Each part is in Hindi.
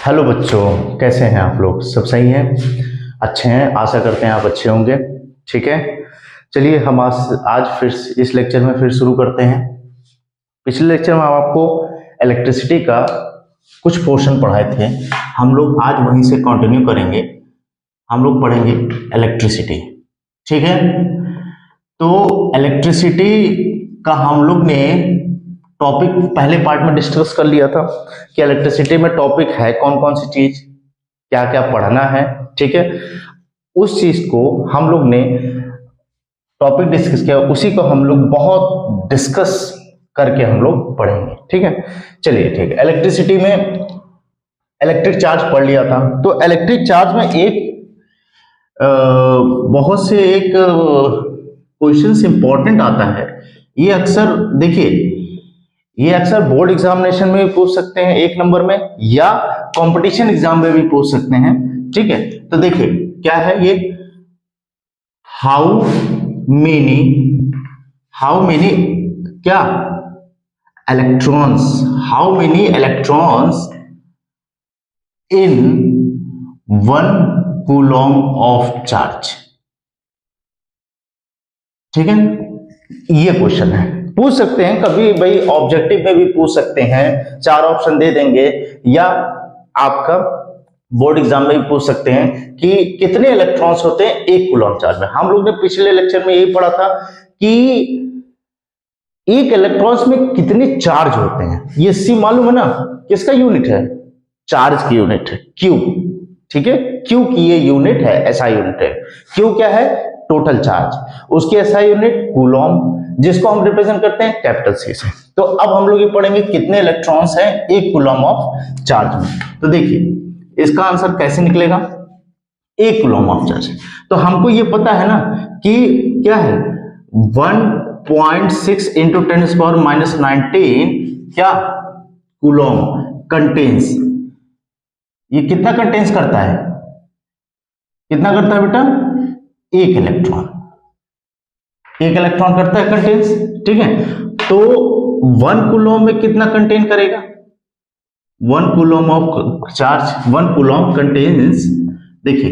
हेलो बच्चों, कैसे हैं आप लोग? सब सही हैं? अच्छे हैं? आशा करते हैं आप अच्छे होंगे। ठीक है, चलिए हम आज फिर इस लेक्चर में फिर शुरू करते हैं। पिछले लेक्चर में हम आपको इलेक्ट्रिसिटी का कुछ पोर्शन पढ़ाए थे, हम लोग आज वहीं से कंटिन्यू करेंगे। हम लोग पढ़ेंगे इलेक्ट्रिसिटी। ठीक है, तो इलेक्ट्रिसिटी का हम लोग ने टॉपिक पहले पार्ट में डिस्कस कर लिया था कि इलेक्ट्रिसिटी में टॉपिक है कौन कौन सी चीज, क्या क्या पढ़ना है। ठीक है, उस चीज को हम लोग ने टॉपिक डिस्कस किया, उसी को हम लोग बहुत डिस्कस करके हम लोग पढ़ेंगे। ठीक है, चलिए ठीक है। इलेक्ट्रिसिटी में इलेक्ट्रिक चार्ज पढ़ लिया था, तो इलेक्ट्रिक चार्ज में एक बहुत से एक क्वेश्चन इंपॉर्टेंट आता है। ये अक्सर देखिए, ये अक्सर बोर्ड एग्जामिनेशन में भी पूछ सकते हैं 1 नंबर में, या कंपटीशन एग्जाम में भी पूछ सकते हैं। ठीक है, तो देखिए क्या है ये, हाउ मेनी क्या electrons, how many electrons in 1 coulomb of charge. ठीक है, ये क्वेश्चन है, पूछ सकते हैं कभी भाई, ऑब्जेक्टिव में भी पूछ सकते हैं, 4 ऑप्शन दे देंगे, या आपका बोर्ड एग्जाम में भी पूछ सकते हैं कि कितने इलेक्ट्रॉन्स होते हैं 1 कूलम चार्ज में। हम लोग ने पिछले लेक्चर में यही पढ़ा था कि एक इलेक्ट्रॉन्स में कितने चार्ज होते हैं। ये सी मालूम है ना, किसका यूनिट है? चार्ज की यूनिट है, क्यू। ठीक है, क्यू की ये यूनिट है, एसआई यूनिट है। क्यू क्या है? Total charge. उसकी एसआई यूनिट कूलम, जिसको हम रिप्रेजेंट करते हैं कैपिटल सी से। तो अब हम लोग ये पढ़ेंगे कितने इलेक्ट्रॉन्स हैं 1 कूलम ऑफ चार्ज में। तो देखिए इसका आंसर कैसे निकलेगा, 1 कूलम ऑफ चार्ज। तो हमको ये पता है ना कि क्या है, 1.6 इंटू 10⁻⁻19 क्या कूलम कंटेन्स। ये कितना कंटेन्स करता है? कितना करता है बेटा? 1 इलेक्ट्रॉन। 1 इलेक्ट्रॉन करता है कंटेन्स। ठीक है, तो 1 कूलम में कितना कंटेन करेगा? 1 coulomb of charge, 1 coulomb contains, देखिए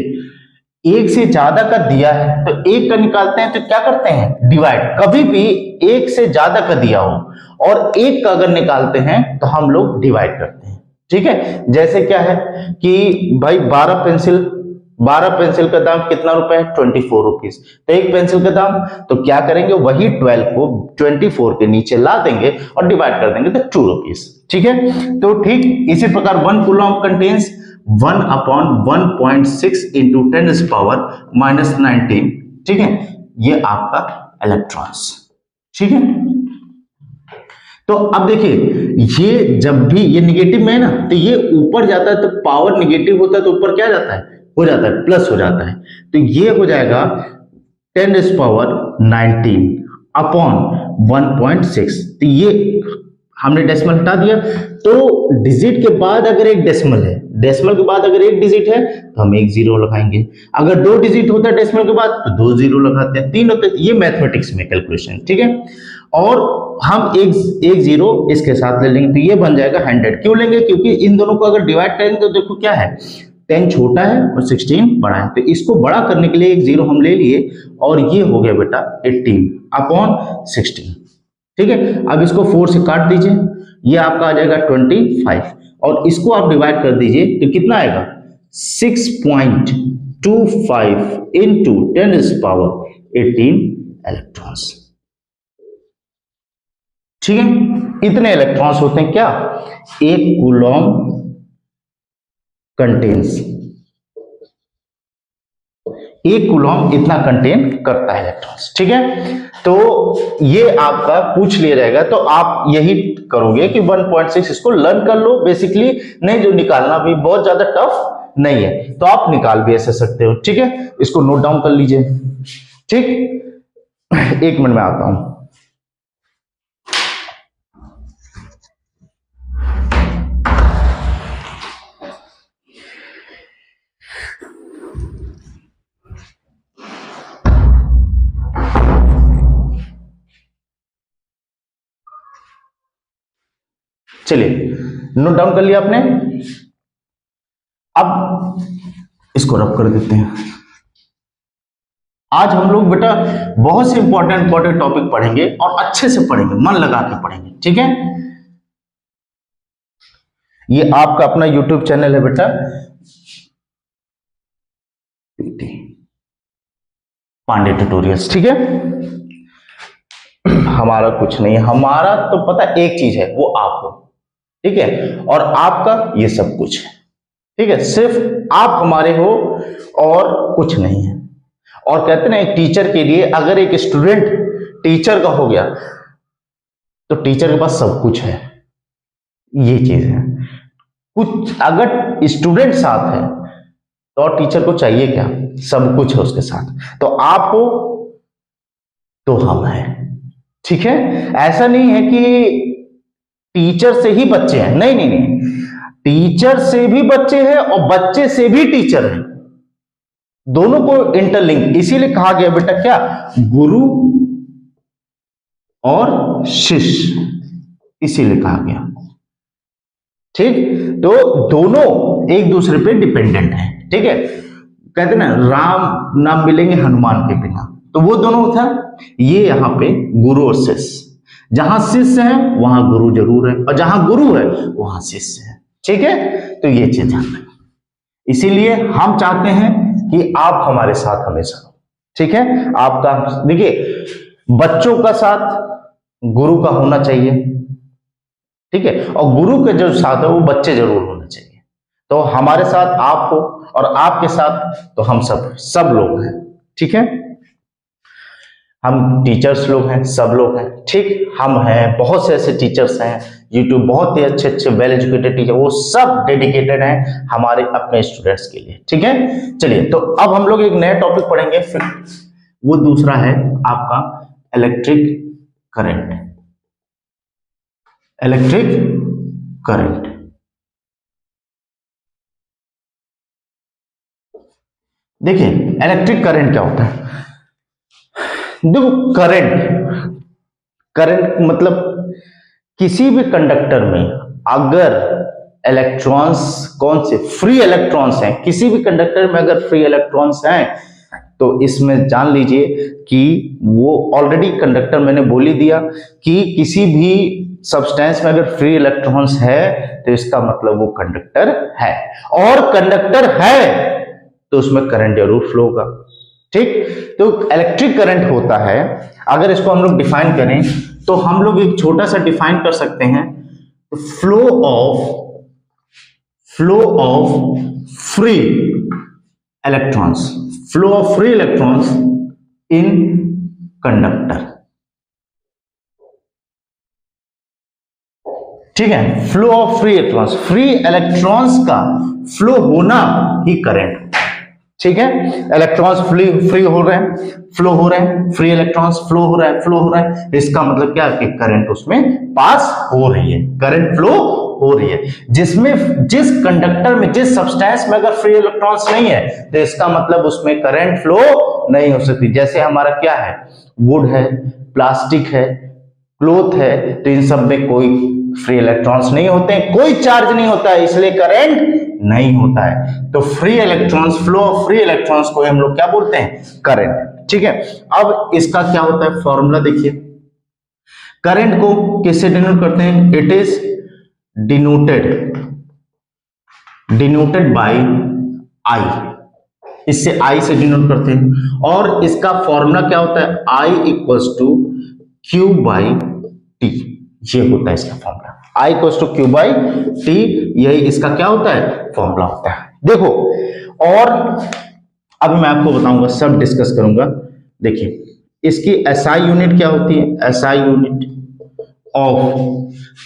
1 से ज्यादा का दिया है तो 1 का निकालते हैं, तो क्या करते हैं? डिवाइड। कभी भी 1 से ज्यादा का दिया हो और 1 का अगर निकालते हैं तो हम लोग डिवाइड करते हैं। ठीक है, जैसे क्या है कि भाई 12 पेंसिल का दाम कितना रुपए है? 24 रुपीज। तो 1 पेंसिल का दाम, तो क्या करेंगे, वही 12 को 24 के नीचे ला देंगे और डिवाइड कर देंगे, तो 2 रुपीज। ठीक है, तो ठीक इसी प्रकार 1 कूलम कंटेन्स 1/1.6 इंटू 10⁻⁻19। ठीक है, ये आपका इलेक्ट्रॉन्स। ठीक है, तो अब देखिए ये जब भी ये निगेटिव में है ना, तो ये ऊपर जाता है, तो पावर निगेटिव होता है तो ऊपर क्या जाता है? हो जाता है, प्लस हो जाता है। तो ये हो जाएगा 10⁻19 अपॉन 1.6। तो ये हमने डेसिमल हटा दिया, तो डिजिट के बाद अगर एक डेसिमल है, डेसिमल के बाद अगर एक डिजिट है तो हम 1 0 लगाएंगे। अगर 2 डिजिट होता है डेसिमल के बाद तो 2 0 लगाते हैं, 3 होते हैं। ये मैथमेटिक्स में कैलकुलेशन। ठीक है, और हम एक 0 इसके साथ ले लेंगे, तो ये बन जाएगा 100। क्यों लेंगे? क्योंकि इन दोनों को अगर डिवाइड करेंगे तो देखो क्या है, 10 छोटा है और 16 बड़ा है, तो इसको बड़ा करने के लिए एक 0 हम ले लिए, और ये हो गया बेटा 18 अपॉन 16। ठीक है, अब इसको 4 से काट दीजिए, ये आपका आ जाएगा 25, और इसको आप डिवाइड कर दीजिए तो कितना आएगा? 6.25 इंटू 10⁻18 इलेक्ट्रॉन्स। ठीक है, इतने इलेक्ट्रॉन्स होते हैं क्या 1 कूलम कंटेन्स। 1 कूलम इतना कंटेन करता है इलेक्ट्रॉन्स। ठीक है, तो ये आपका पूछ लिया जाएगा, तो आप यही करोगे कि 1.6 इसको लर्न कर लो बेसिकली, नहीं जो निकालना भी बहुत ज्यादा टफ नहीं है, तो आप निकाल भी ऐसे सकते हो। ठीक है, इसको नोट डाउन कर लीजिए। ठीक, 1 मिनट में आता हूं। चलिए नोट डाउन कर लिया आपने। अब इसको रब कर देते हैं। आज हम लोग बेटा बहुत से इंपॉर्टेंट टॉपिक पढ़ेंगे और अच्छे से पढ़ेंगे, मन लगा के पढ़ेंगे, ठीक है। ये आपका अपना YouTube चैनल है बेटा, पांडे ट्यूटोरियल्स, ठीक है। हमारा कुछ नहीं है, हमारा तो पता एक चीज है, वो आप हो, ठीक है, और आपका ये सब कुछ है, ठीक है। सिर्फ आप हमारे हो और कुछ नहीं है। और कहते ना एक टीचर के लिए, अगर एक स्टूडेंट टीचर का हो गया तो टीचर के पास सब कुछ है, ये चीज है। कुछ अगर स्टूडेंट साथ है तो और टीचर को चाहिए क्या, सब कुछ है उसके साथ। तो आप हो तो हम हैं, ठीक है। ऐसा नहीं है कि टीचर से ही बच्चे हैं, नहीं नहीं नहीं, टीचर से भी बच्चे हैं और बच्चे से भी टीचर हैं, दोनों को इंटरलिंक। इसीलिए कहा गया बेटा क्या, गुरु और शिष्य, इसीलिए कहा गया, ठीक। तो दोनों एक दूसरे पे डिपेंडेंट है, ठीक है। कहते ना राम नाम मिलेंगे हनुमान के बिना, तो वो दोनों था। ये यहां पे गुरु और शिष्य, जहां शिष्य है वहां गुरु जरूर है, और जहां गुरु है वहां शिष्य है, ठीक है। तो ये चीज ध्यान रखना, इसीलिए हम चाहते हैं कि आप हमारे साथ हमेशा, ठीक है। आपका देखिए, बच्चों का साथ गुरु का होना चाहिए, ठीक है, और गुरु के जो साथ है वो बच्चे जरूर होने चाहिए। तो हमारे साथ आप हो और आपके साथ तो हम सब लोग हैं, ठीक है। हम टीचर्स लोग हैं, सब लोग हैं, ठीक। हम हैं, बहुत से ऐसे टीचर्स हैं यूट्यूब, बहुत ही अच्छे अच्छे वेल एजुकेटेड टीचर, वो सब डेडिकेटेड हैं हमारे अपने स्टूडेंट्स के लिए, ठीक है। चलिए, तो अब हम लोग एक नया टॉपिक पढ़ेंगे, फिर वो दूसरा है आपका इलेक्ट्रिक करंट। इलेक्ट्रिक करंट, देखिए इलेक्ट्रिक करंट क्या होता है। देखो करंट मतलब किसी भी कंडक्टर में अगर इलेक्ट्रॉन्स, कौन से फ्री इलेक्ट्रॉन्स हैं, किसी भी कंडक्टर में अगर फ्री इलेक्ट्रॉन्स हैं तो इसमें जान लीजिए कि वो ऑलरेडी कंडक्टर मैंने बोल ही दिया कि किसी भी सब्सटेंस में अगर फ्री इलेक्ट्रॉन्स है तो इसका मतलब वो कंडक्टर है, और कंडक्टर है तो उसमें करंट जरूर फ्लो होगा, ठीक। तो इलेक्ट्रिक करंट होता है, अगर इसको हम लोग डिफाइन करें तो हम लोग एक छोटा सा डिफाइन कर सकते हैं, flow of free electrons, flow of free electrons in conductor, ठीक है। Flow of free electrons, free electrons का फ्लो होना ही करंट, ठीक है। इलेक्ट्रॉन्स फ्री हो रहे हैं, फ्लो हो रहे हैं, फ्री इलेक्ट्रॉन्स फ्लो हो रहा है, फ्लो हो रहा है, इसका मतलब क्या है कि करंट उसमें पास हो रही है, करंट फ्लो हो रही है। जिसमें जिस कंडक्टर में, जिस सब्सटेंस में अगर फ्री इलेक्ट्रॉन्स नहीं है तो इसका मतलब उसमें करंट फ्लो नहीं हो सकती। जैसे हमारा क्या है, वुड है, प्लास्टिक है, क्लॉथ है, तो इन सब में कोई फ्री इलेक्ट्रॉन्स नहीं होते हैं, कोई चार्ज नहीं होता है, इसलिए करंट नहीं होता है। तो free electrons, flow of free electrons को हम लोग क्या बोलते हैं, करंट, ठीक है। अब इसका क्या होता है फॉर्मूला देखिए, करंट को किससे डिनोट करते हैं, इट इज डिनोटेड बाय आई, इससे आई से डिनोट करते हैं, और इसका फॉर्मूला क्या होता है, I equals to Q by T, ये होता है इसका formula, I equals to Q by T, यही इसका क्या होता है, फॉर्मूला होता है। देखो, और अभी मैं आपको बताऊंगा, सब डिस्कस करूंगा। देखिए इसकी एसआई यूनिट क्या होती है, SI unit of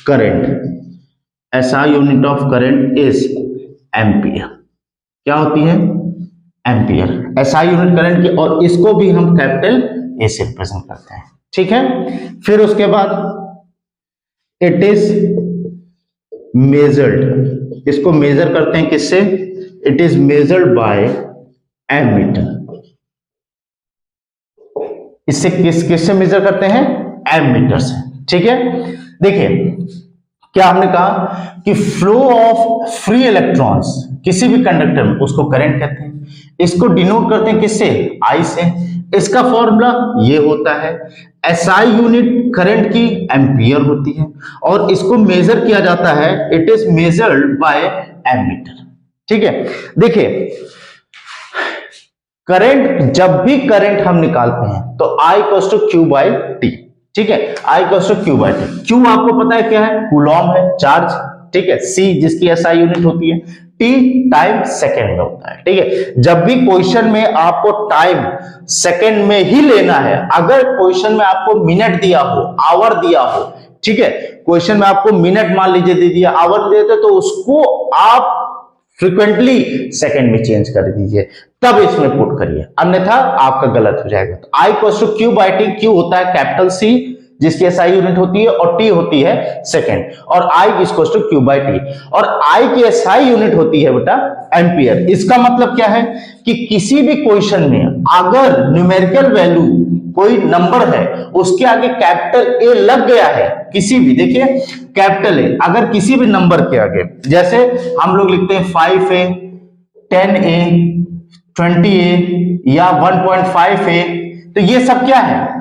current, SI unit of current is ampere, क्या होती है, एम्पियर, एसआई यूनिट करंट की, और इसको भी हम कैपिटल ए से रिप्रेजेंट करते हैं, ठीक है। फिर उसके बाद इट इज मेजर्ड, इसको मेजर करते हैं किससे, it is measured by ammeter, इससे किससे मेजर करते हैं, एमीटर से, ठीक है। देखिए क्या हमने कहा कि फ्लो ऑफ फ्री इलेक्ट्रॉन्स किसी भी कंडक्टर में, उसको करंट कहते हैं। इसको डिनोट करते हैं किससे? आई से। इसका फॉर्मूला ये होता है, एसआई यूनिट करंट की एम्पियर होती है, और इसको मेजर किया जाता है, it is measured by ammeter. ठीक है, देखिए करंट, जब भी करंट हम निकालते हैं तो I equals to Q by T. ठीक है, I equals to Q by T. Q आपको पता है क्या है? कूलॉम है, चार्ज। ठीक है, C जिसकी SI यूनिट होती है, T टाइम सेकेंड में होता है। ठीक है, जब भी क्वेश्चन में आपको टाइम सेकेंड में ही लेना है, अगर क्वेश्चन में आपको मिनट दिया हो, आवर दिया हो, ठीक है, क्वेश्चन में आपको मिनट मान लीजिए दे दिया, आवर दे देते, तो उसको आप फ्रीक्वेंटली सेकंड में चेंज कर दीजिए, तब इसमें पुट करिए, अन्यथा आपका गलत हो जाएगा। तो I equals to Q by T. Q होता है कैपिटल C जिसकी SI यूनिट होती है, और T होती है सेकंड, और I equals to Q by T. और I की SI यूनिट होती है बेटा एम्पियर। इसका मतलब क्या है कि किसी भी क्वेश्चन में अगर न्यूमेरिकल वैल्यू कोई नंबर है, उसके आगे कैपिटल A लग गया है, किसी भी, देखिए कैपिटल A अगर किसी भी नंबर के आगे, जैसे हम लोग लिखते हैं 5A, 10A, 20A या 1.5A, तो ये सब क्या है?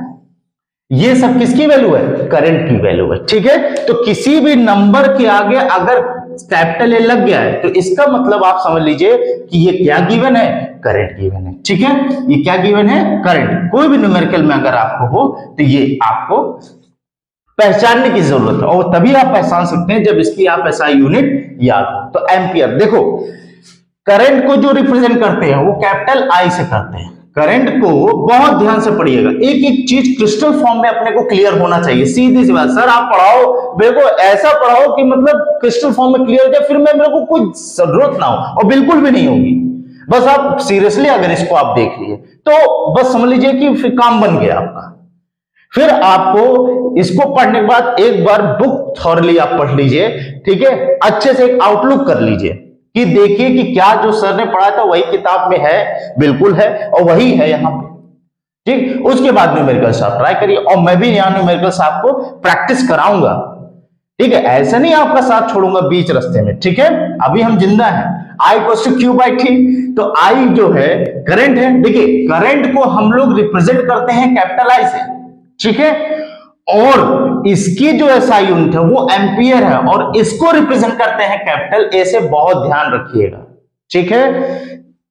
ये सब किसकी वैल्यू है? करंट की वैल्यू है। ठीक है, तो किसी भी नंबर के आगे अगर कैपिटल ए लग गया है, तो इसका मतलब आप समझ लीजिए कि ये क्या गिवन है? करंट गिवन है। ठीक है, ये क्या गिवन है? करंट। कोई भी न्यूमेरिकल में अगर आपको हो तो ये आपको पहचानने की जरूरत है, और तभी आप पहचान सकते हैं जब इसकी आप SI यूनिट याद हो। तो एम्पियर, देखो करंट को जो रिप्रेजेंट करते हैं वो कैपिटल I से करते हैं। करंट को बहुत ध्यान से पढ़िएगा, एक एक चीज क्रिस्टल फॉर्म में अपने को क्लियर होना चाहिए। सीधी सी बात, सर आप पढ़ाओ मेरे को, ऐसा पढ़ाओ कि मतलब क्रिस्टल फॉर्म में क्लियर हो जाए, फिर मेरे को कोई जरूरत ना हो, और बिल्कुल भी नहीं होगी। बस आप सीरियसली अगर इसको आप देख लिए तो बस समझ लीजिए कि फिर काम बन गया आपका। फिर आपको इसको पढ़ने के बाद एक बार बुक थॉरली आप पढ़ लीजिए, ठीक है, अच्छे से एक आउटलुक कर लीजिए कि देखिए कि क्या जो सर ने पढ़ा था वही किताब में है, बिल्कुल है, और वही है यहाँ पे। ठीक, उसके बाद न्यूमेरिकल्स आप ट्राई करिए, और मैं भी यहाँ न्यूमेरिकल्स आपको प्रैक्टिस कराऊंगा। ठीक है, ऐसा नहीं आपका साथ छोड़ूंगा बीच रास्ते में। ठीक है, अभी हम जिंदा हैं। I equals to Q by T, तो I जो है करंट है। देखिए करंट को हम लोग रिप्रेजेंट करते हैं कैपिटल I से, ठीक है, और इसकी जो SI यूनिट है वो एम्पियर है, और इसको रिप्रेजेंट करते हैं कैपिटल A से। बहुत ध्यान रखिएगा, ठीक है।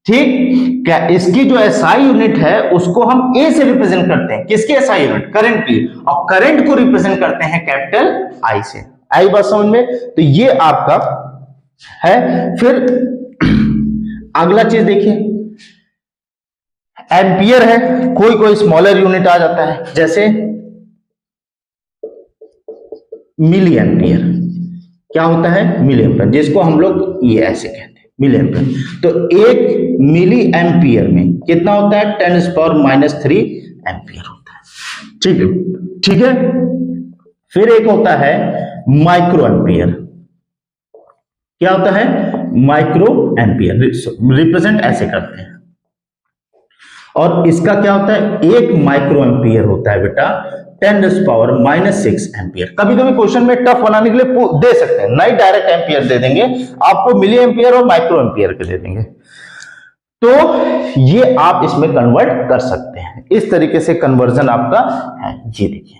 ठीक, क्या इसकी जो SI यूनिट है उसको हम A से रिप्रेजेंट करते हैं, किसकी SI यूनिट? करंट की, और करंट को रिप्रेजेंट करते हैं कैपिटल I से। आई बात समझ में? तो ये आपका है। फिर अगला चीज देखिए, एम्पियर है, कोई कोई स्मॉलर यूनिट आ जाता है, जैसे मिली एम्पियर। क्या होता है? मिली एम्पियर, जिसको हम लोग ये ऐसे कहते हैं मिली एम्पियर। तो एक मिली एम्पियर में कितना होता है? 10⁻³ एम्पियर होता है। ठीक है, ठीक है। फिर एक होता है माइक्रो एम्पियर। क्या होता है? माइक्रो एम्पियर, रिप्रेजेंट ऐसे करते हैं। और इसका क्या होता है? एक माइक्रो एम्पियर होता है बेटा 10⁻⁻⁶ एम्पियर। कभी कभी क्वेश्चन में टफ बनाने के लिए दे सकते हैं, नहीं डायरेक्ट एम्पियर दे देंगे आपको, मिली एम्पियर और माइक्रो एम्पियर के दे देंगे, तो ये आप इसमें कन्वर्ट कर सकते हैं। इस तरीके से कन्वर्जन आपका है। ये देखिए,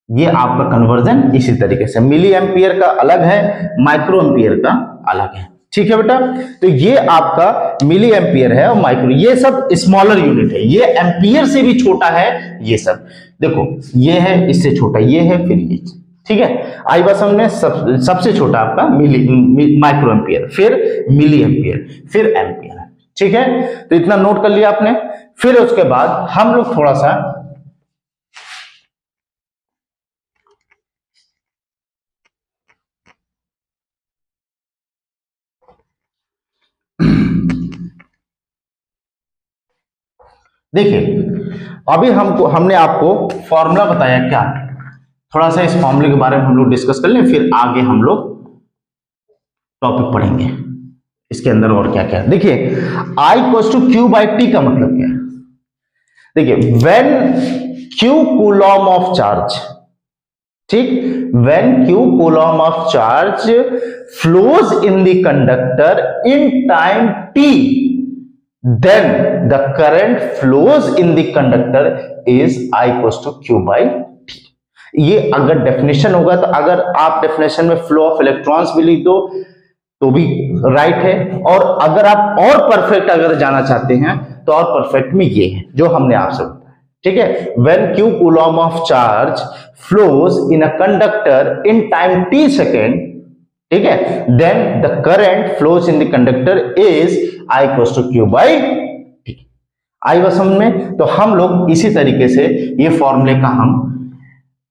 ये आपका कन्वर्जन इसी तरीके से, मिली एम्पियर का अलग है, माइक्रो एम्पियर का अलग है। ठीक है बेटा, तो ये आपका मिली एम्पियर है, और माइक्रो, ये सब स्मॉलर यूनिट है, ये एम्पियर से भी छोटा है। ये सब देखो, ये है, इससे छोटा ये है, फिर ये। ठीक है, आई बात समझ में? सबसे छोटा आपका माइक्रो एम्पियर, फिर मिली एम्पियर, फिर एम्पियर। ठीक है, तो इतना नोट कर लिया आपने। फिर उसके बाद हम लोग थोड़ा सा देखिए, अभी हमने आपको फॉर्मूला बताया, क्या थोड़ा सा इस फॉर्मूले के बारे में हम लोग डिस्कस कर लें, फिर आगे हम लोग टॉपिक पढ़ेंगे इसके अंदर और क्या क्या। देखिए I equals to Q by T का मतलब क्या है? देखिए, when Q coulomb of charge, ठीक, when q coulomb of charge flows in the conductor in time t, then the current flows in the conductor is I equals to q by t। ये अगर डेफिनेशन होगा तो अगर आप डेफिनेशन में फ्लो ऑफ इलेक्ट्रॉन्स भी लिख दो तो भी राइट है, और अगर आप और परफेक्ट अगर जाना चाहते हैं तो और परफेक्ट में ये है जो हमने आपसे बताया, ठीक है। when q coulomb of charge flows in a conductor in time t second, ठीक है, then the current flows in the conductor is I equals to q by t। आई बात समझ में? तो हम लोग इसी तरीके से ये फॉर्मूले का हम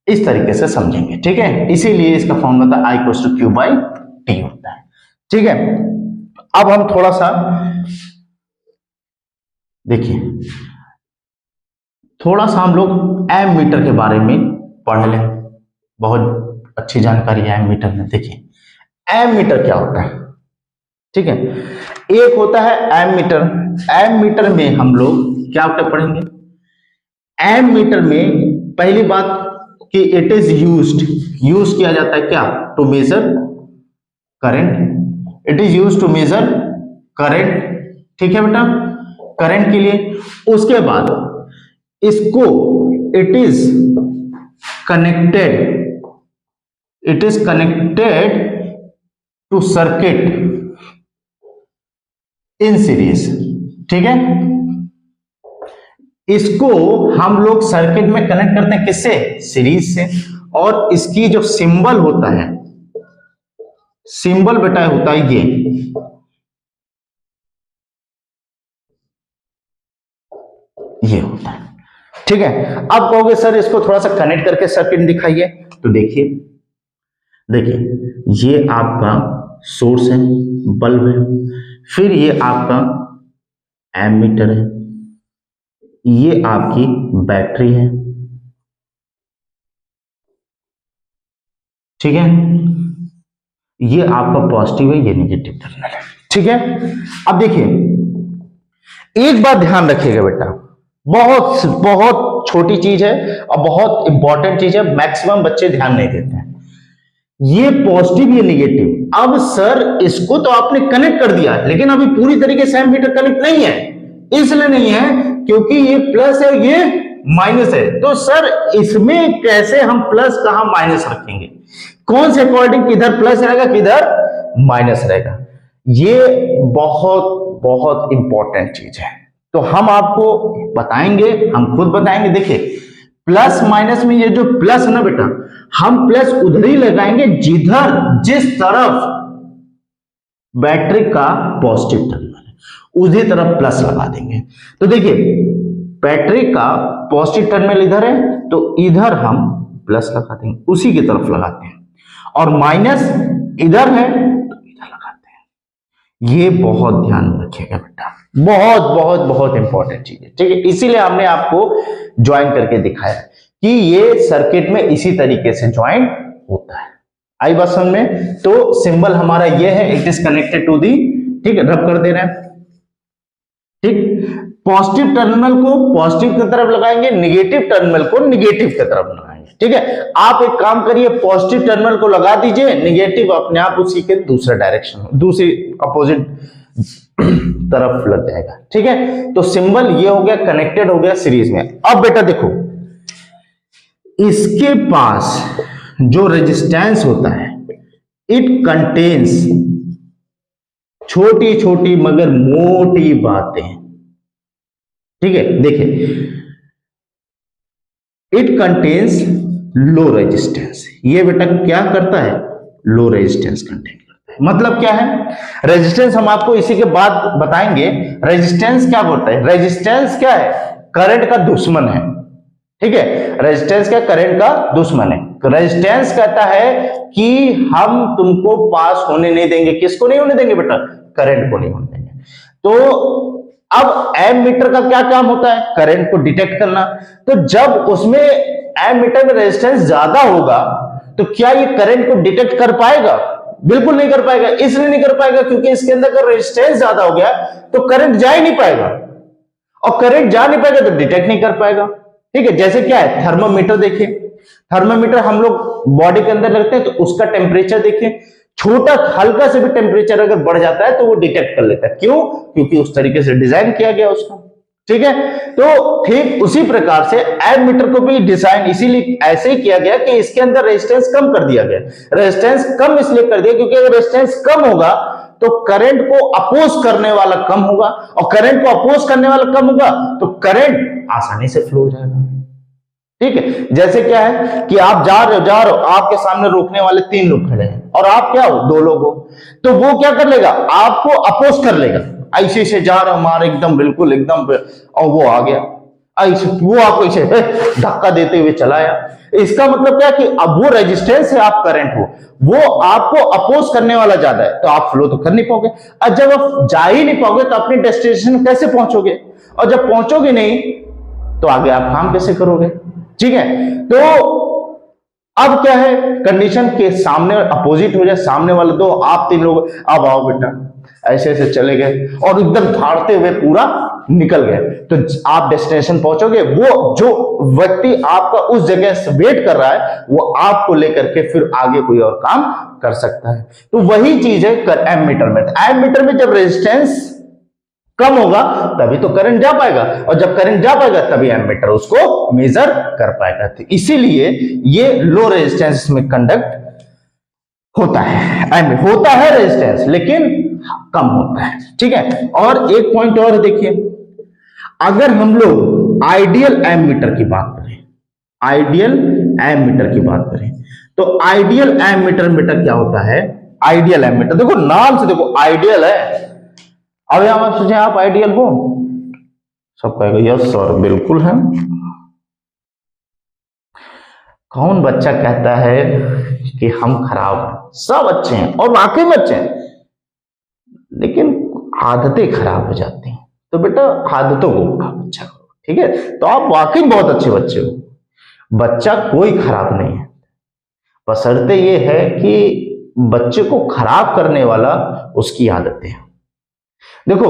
इस तरीके से समझेंगे, ठीक है। इसीलिए इसका फॉर्मूला था I equals to q by t होता है, ठीक है। अब हम थोड़ा सा देखिए, थोड़ा सा हम लोग एम मीटर के बारे में पढ़ लें, बहुत अच्छी जानकारी है एम मीटर में। देखिए एम मीटर क्या होता है, ठीक है। एक होता है एम मीटर, एम मीटर में हम लोग क्या पढ़ेंगे, एम मीटर में पहली बात कि इट इज यूज किया जाता है क्या, to measure current, it is use to measure current, ठीक है बेटा, करंट के लिए। उसके बाद इसको it is connected to circuit in series, ठीक है। इसको हम लोग सर्किट में कनेक्ट करते हैं किससे, सीरीज से। और इसकी जो सिंबल होता है, सिंबल बेटा होता है ये होता है, ठीक है। अब कहोगे सर इसको थोड़ा सा कनेक्ट करके सर्किट दिखाइए, तो देखिए ये आपका सोर्स है, बल्ब है, फिर ये आपका एमीटर है, ये आपकी बैटरी है, ठीक है, ये आपका पॉजिटिव है, ये नेगेटिव टर्मिनल है, ठीक है। अब देखिए एक बात ध्यान रखिएगा बेटा, बहुत बहुत छोटी चीज है और बहुत इंपॉर्टेंट चीज है, मैक्सिमम बच्चे ध्यान नहीं देते हैं। ये पॉजिटिव ये नेगेटिव, अब सर इसको तो आपने कनेक्ट कर दिया लेकिन अभी पूरी तरीके से एमीटर कनेक्ट नहीं है, इसलिए नहीं है क्योंकि ये प्लस है ये माइनस है। तो सर इसमें कैसे हम प्लस कहां माइनस रखेंगे, कौन से अकॉर्डिंग किधर प्लस रहेगा किधर माइनस रहेगा, ये बहुत बहुत इंपॉर्टेंट चीज है। तो हम आपको बताएंगे, हम खुद बताएंगे। देखिए प्लस माइनस में ये जो प्लस है ना बेटा, हम प्लस उधर ही लगाएंगे जिस तरफ बैटरी का पॉजिटिव टर्मिनल है उसी तरफ प्लस लगा देंगे। तो देखिए बैटरी का पॉजिटिव टर्मिनल इधर है तो इधर हम प्लस लगा देंगे, उसी की तरफ लगाते हैं, और माइनस इधर है तो इधर लगाते हैं। ये बहुत ध्यान रखिएगा बेटा, बहुत बहुत बहुत इंपॉर्टेंट चीज है, ठीक है। इसीलिए हमने आपको ज्वाइन करके दिखाया कि ये सर्किट में इसी तरीके से ज्वाइन होता है। आई बात समझ में? तो सिंबल हमारा ये है, it is connected to the, ठीक है, रब कर दे रहे हैं, ठीक। पॉजिटिव टर्मिनल को पॉजिटिव की तरफ लगाएंगे, नेगेटिव टर्मिनल को नेगेटिव की तरफ लगाएंगे, ठीक है। आप एक काम करिए, पॉजिटिव टर्मिनल को लगा दीजिए, नेगेटिव अपने आप उसी के दूसरे डायरेक्शन दूसरी अपोजिट तरफ लग जाएगा, ठीक है। तो सिंबल ये हो गया, कनेक्टेड हो गया सीरीज में। अब बेटा देखो इसके पास जो रेजिस्टेंस होता है, इट कंटेन्स छोटी छोटी मगर मोटी बातें, ठीक है। देखिए इट कंटेन्स लो रेजिस्टेंस, ये बेटा क्या करता है, लो रेजिस्टेंस कंटेन करता है। मतलब क्या है, रेजिस्टेंस हम आपको इसी के बाद बताएंगे। रेजिस्टेंस क्या होता है, रेजिस्टेंस क्या है, करंट का दुश्मन है, ठीक है। रेजिस्टेंस क्या, करंट का दुश्मन है। रेजिस्टेंस कहता है कि हम तुमको पास होने नहीं देंगे, किसको नहीं होने देंगे बेटा, करंट को नहीं होने देंगे। तो अब एम मीटर का क्या काम होता है, करंट को डिटेक्ट करना। तो जब उसमें एम मीटर में रेजिस्टेंस ज्यादा होगा तो क्या ये करंट को डिटेक्ट कर पाएगा, बिल्कुल नहीं कर पाएगा। इसलिए नहीं कर पाएगा क्योंकि इसके अंदर अगर रेजिस्टेंस ज्यादा हो गया तो करंट जा ही नहीं पाएगा, और करंट जा नहीं पाएगा तो डिटेक्ट नहीं कर पाएगा, ठीक है। जैसे क्या है, थर्मामीटर देखिए, थर्मामीटर हम लोग बॉडी के अंदर रखते हैं तो उसका टेम्परेचर देखिए, छोटा हल्का से भी टेम्परेचर अगर बढ़ जाता है तो वो डिटेक्ट कर लेता है। क्यों? क्योंकि उस तरीके से डिजाइन किया गया उसका। ठीक है, तो ठीक उसी प्रकार से एमीटर को भी डिजाइन इसीलिए ऐसे ही किया गया कि इसके अंदर रेजिस्टेंस कम कर दिया गया। रेजिस्टेंस कम इसलिए कर दिया क्योंकि अगर रेजिस्टेंस कम होगा तो करंट को अपोज करने वाला कम होगा, और करंट को अपोज करने वाला कम होगा तो करंट आसानी से फ्लो हो जाएगा। ठीक है, जैसे क्या है कि आप जा रहे हो, आपके सामने रोकने वाले 3 लोग खड़े हैं और आप क्या हो, 2 लोग हो, तो वो क्या कर लेगा, आपको अपोज कर लेगा। ऐसे से जा रहे हो मार एकदम बिल्कुल एकदम, और वो आ गया ऐसे, वो आपको ऐसे धक्का देते हुए चलाया। इसका मतलब क्या कि अब वो रेजिस्टेंस है, आप करंट हो, वो आपको अपोज करने वाला ज्यादा है, तो आप फ्लो तो कर नहीं पाओगे। और जब आप जा ही नहीं पाओगे तो अपने डेस्टिनेशन कैसे पहुंचोगे, और जब पहुंचोगे नहीं तो आगे आप काम कैसे करोगे। ठीक है, तो अब क्या है, कंडीशन के सामने अपोजिट हो जाए, सामने वाले 2 आप 3 लोग, अब आओ बेटा, ऐसे ऐसे चले गए और एकदम धाड़ते हुए पूरा निकल गए, तो आप डेस्टिनेशन पहुंचोगे। वो जो व्यक्ति आपका उस जगह से वेट कर रहा है वो आपको लेकर के फिर आगे कोई और काम कर सकता है। तो वही चीज है एमीटर में। एमीटर में जब रेजिस्टेंस कम होगा तभी तो करंट जा पाएगा, और जब करंट जा पाएगा तभी एमीटर उसको मेजर कर पाएगा। तो इसीलिए ये लो रेजिस्टेंस में कंडक्ट होता है रेजिस्टेंस, लेकिन कम होता है। ठीक है, और एक पॉइंट और देखिए, अगर हम लोग आइडियल एमीटर की बात करें, तो आइडियल एमीटर क्या होता है। आइडियल एमीटर देखो, नाम से देखो आइडियल है। अब आप सोचे आप आइडियल हो, सब कहेगा यस सर बिल्कुल है। कौन बच्चा कहता है कि हम खराब हैं? सब अच्छे हैं और वाकई में अच्छे हैं, लेकिन आदतें खराब हो जाती हैं। तो बेटा आदतों को अच्छा करो, ठीक है, तो आप वाकई बहुत अच्छे बच्चे हो। बच्चा कोई खराब नहीं है, बशर्ते ये है कि बच्चे को खराब करने वाला उसकी आदतें हैं। देखो,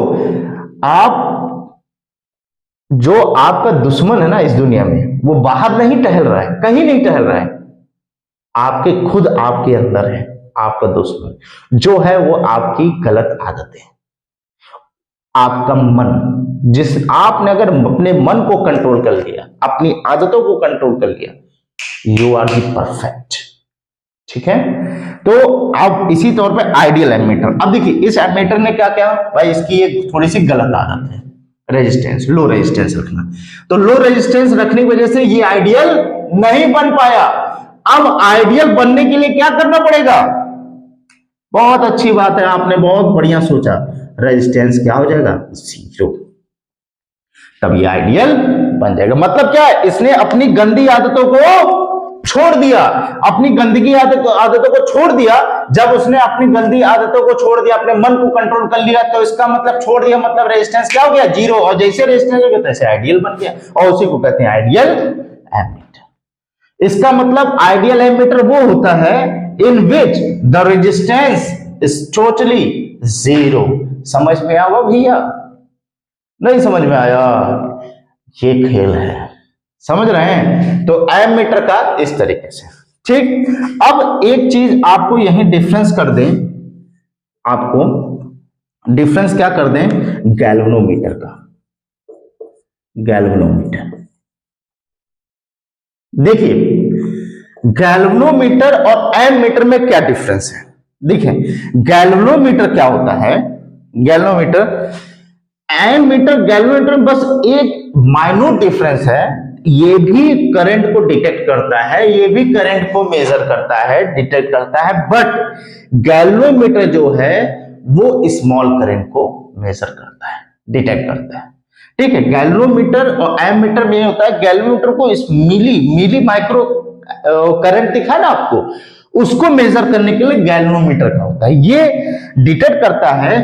आप जो आपका दुश्मन है ना इस दुनिया में, वो बाहर नहीं टहल रहा है, कहीं नहीं टहल रहा है, आपके खुद आपके अंदर है। आपका दुश्मन जो है वो आपकी गलत आदतें, आपका मन, जिस आपने अगर अपने मन को कंट्रोल कर लिया, अपनी आदतों को कंट्रोल कर लिया, यू आर दी परफेक्ट। ठीक है, तो अब इसी तौर पे आइडियल एमीटर। अब देखिए इस एमीटर ने क्या क्या भाई, इसकी एक थोड़ी सी गलत आदत है, रेजिस्टेंस, लो रेजिस्टेंस रखना। तो लो रेजिस्टेंस रखने की वजह से ये आइडियल नहीं बन पाया। अब आइडियल बनने के लिए क्या करना पड़ेगा? बहुत अच्छी बात है, आपने बहुत बढ़िया सोचा, रेजिस्टेंस क्या हो जाएगा? 0। तब ये आइडियल बन जाएगा। मतलब क्या है, इसने अपनी गंदी आदतों को छोड़ दिया, अपनी गंदगी आदतों को छोड़ दिया। जब उसने अपनी गंदी आदतों को छोड़ दिया, अपने मन को कंट्रोल कर लिया, तो इसका मतलब छोड़ दिया, मतलब रेजिस्टेंस क्या हो गया? 0। और जैसे रेजिस्टेंस हो गया तैसे आइडियल बन गया, और उसी को कहते हैं आइडियल एमीटर। इसका मतलब आइडियल एमीटर वो होता है in which the resistance is totally 0। समझ में आया भैया? नहीं समझ में आया? ये खेल है, समझ रहे हैं? तो एमीटर का इस तरीके से। ठीक, अब एक चीज आपको यही डिफरेंस कर दें, आपको डिफरेंस क्या कर दें, गैल्वेनोमीटर का। गैल्वेनोमीटर देखिए, गैल्वेनोमीटर और एमीटर में क्या डिफरेंस है? देखिए, गैल्वेनोमीटर क्या होता है, गैल्वेनोमीटर, एमीटर, गैल्वेनोमीटर में बस एक माइन्यूट डिफरेंस है। ये भी करंट को डिटेक्ट करता है, ये भी करंट को मेजर करता है, डिटेक्ट करता है, बट गैल्वेनोमीटर जो है वो स्मॉल करंट को मेजर करता है, डिटेक्ट करता है। ठीक है, गैल्वेनोमीटर और एमीटर में होता है, गैल्वेनोमीटर को इस मिली माइक्रो करंट दिखा ना आपको, उसको मेजर करने के लिए गैल्वेनोमीटर का होता है। ये डिटेक्ट करता है,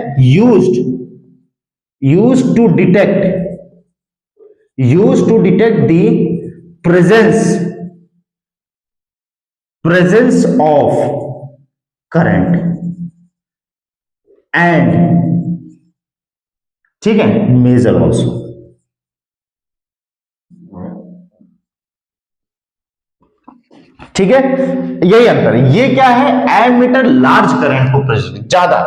used to detect the presence of current and ठीक है measure also। ठीक है, यही अंतर है। ये क्या है, एमीटर लार्ज करंट को प्रेजेंट, ज्यादा,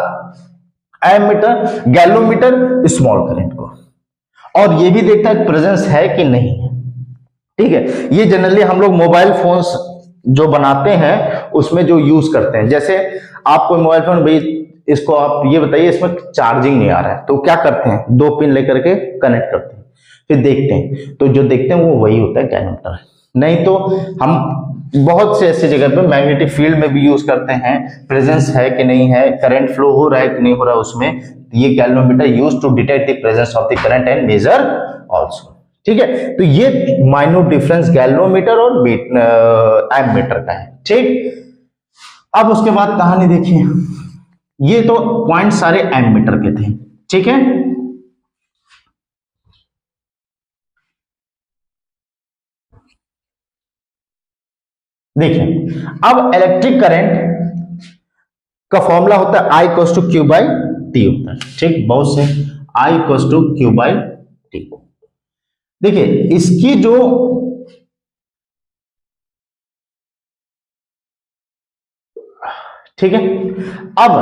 एमीटर गैलोमीटर स्मॉल करंट को, और ये भी देखता है प्रेजेंस है कि नहीं है। ठीक है, ये जनरली हम लोग मोबाइल फोन्स जो बनाते हैं उसमें जो यूज करते हैं। जैसे आप कोई मोबाइल फोन, भाई इसको आप ये बताइए इसमें चार्जिंग नहीं आ रहा है, तो क्या करते हैं, 2 पिन लेकर के कनेक्ट करते हैं, फिर देखते हैं, तो जो देखते हैं वो वही होता है गैलोमीटर। नहीं तो हम बहुत से ऐसी जगह पे मैग्नेटिक फील्ड में भी यूज करते हैं, प्रेजेंस है कि नहीं है, करंट फ्लो हो रहा है कि नहीं हो रहा है उसमें, ये galvanometer use to detect the presence of the current and measure also. ठीक है, तो ये माइन्यूट डिफरेंस गैलोमीटर और एमीटर का है। ठीक, अब उसके बाद कहानी देखिए, ये तो पॉइंट सारे एमीटर के थे। ठीक है, देखिए अब इलेक्ट्रिक करंट का फॉर्मूला होता है I equals to Q by T होता है। ठीक, बहुत से I equals to Q by T. देखिए इसकी जो ठीक है, अब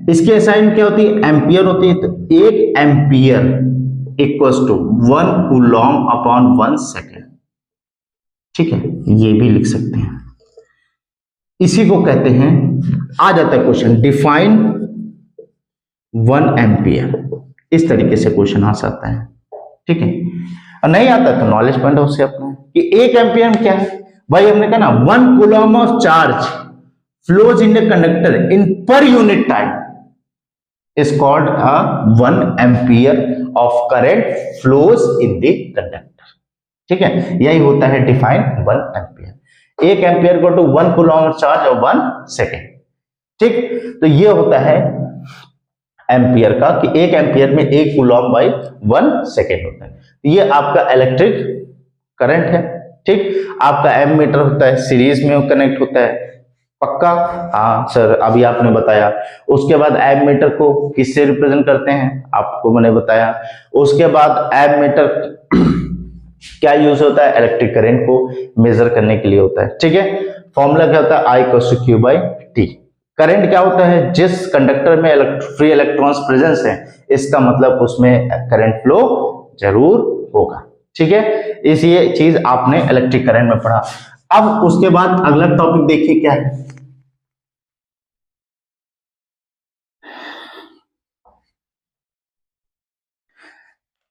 इसके साइन क्या होती है, एम्पियर होती है। तो 1 ampere equals to 1 coulomb upon 1 second. ठीक है, ये भी लिख सकते हैं, इसी को कहते हैं, आ जाता है क्वेश्चन, डिफाइन 1 एम्पियर, इस तरीके से क्वेश्चन आ सकता है। ठीक है, और नहीं आता तो नॉलेज पॉइंट है उससे अपना कि 1 एम्पियर क्या है भाई, हमने कहा ना 1 Coulomb of charge flows in the conductor in per unit time is called a 1 ampere of current flows in the conductor। ठीक है, यही होता है डिफाइन 1 एम्पियर। 1 एम्पियर को टू 1 कूलॉम चार्ज और 1 सेकेंड। ठीक, तो ये होता है एम्पियर का, कि 1 एम्पियर में 1 कूलॉम बाई 1 सेकेंड होता है। ये आपका इलेक्ट्रिक करंट है। ठीक, आपका एमीटर होता है, सीरीज में कनेक्ट होता है, पक्का, हाँ सर अभी आपने बताया। उसके बाद एमीटर को किससे रिप्रेजेंट करते हैं, आपको मैंने बताया। उसके बाद एमीटर क्या यूज होता है, इलेक्ट्रिक करंट को मेजर करने के लिए होता है। ठीक है, फॉर्मूला क्या होता है, I equals to Q by T. Current क्या होता है, जिस कंडक्टर में फ्री इलेक्ट्रॉन्स प्रेजेंस है, इसका मतलब उसमें करंट फ्लो जरूर होगा। ठीक है, इस ये चीज आपने इलेक्ट्रिक करंट में पढ़ा। अब उसके बाद अगला टॉपिक देखिए क्या है,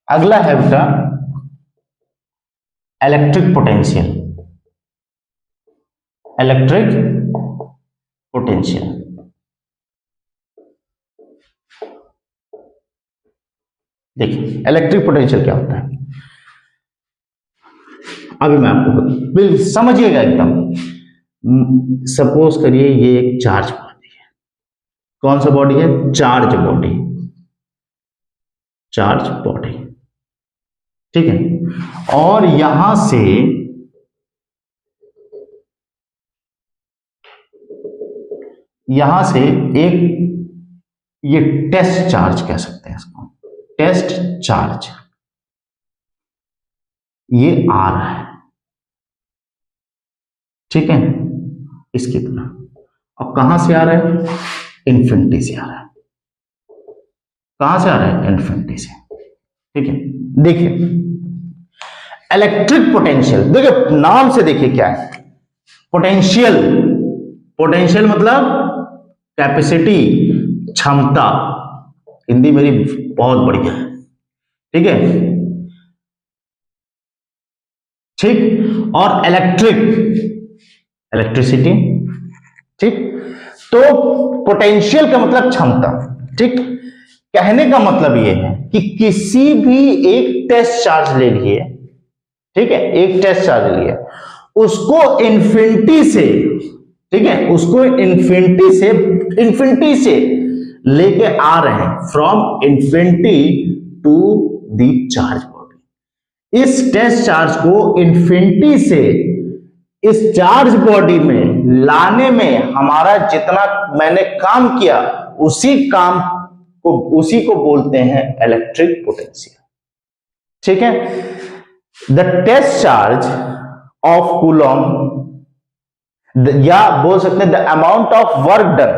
अगला है बेटा इलेक्ट्रिक पोटेंशियल। इलेक्ट्रिक पोटेंशियल, देखिए इलेक्ट्रिक पोटेंशियल क्या होता है, अभी मैं आपको बिल्कुल समझिएगा एकदम। सपोज करिए ये एक चार्ज बॉडी है, कौन सा बॉडी है, चार्ज बॉडी, चार्ज बॉडी। ठीक है, और यहां से एक ये टेस्ट चार्ज कह सकते हैं इसको, टेस्ट चार्ज ये आ रहा है। ठीक है, इसकी तरह। अब कहां से आ रहा है, इन्फिनिटी से आ रहा है। कहां से आ रहा है, इन्फिनिटी से। ठीक है, देखिए इलेक्ट्रिक पोटेंशियल, देखिए नाम से देखिए क्या है, पोटेंशियल। पोटेंशियल मतलब कैपेसिटी, क्षमता। हिंदी मेरी बहुत बढ़िया है। ठीक है, ठीक, और इलेक्ट्रिक, इलेक्ट्रिसिटी। ठीक, तो पोटेंशियल का मतलब क्षमता। ठीक, कहने का मतलब यह है कि किसी भी एक टेस्ट चार्ज ले लिए, ठीक है, एक टेस्ट चार्ज लिया, उसको इन्फिनिटी से, ठीक है, उसको इन्फिनिटी से लेके आ रहे हैं, from infinity to the charge body. इस टेस्ट चार्ज को इन्फिनिटी से इस चार्ज बॉडी में लाने में हमारा जितना मैंने काम किया, उसी को बोलते हैं इलेक्ट्रिक पोटेंशियल। ठीक है, the test charge of coulomb या बोल सकते हैं the amount of work done,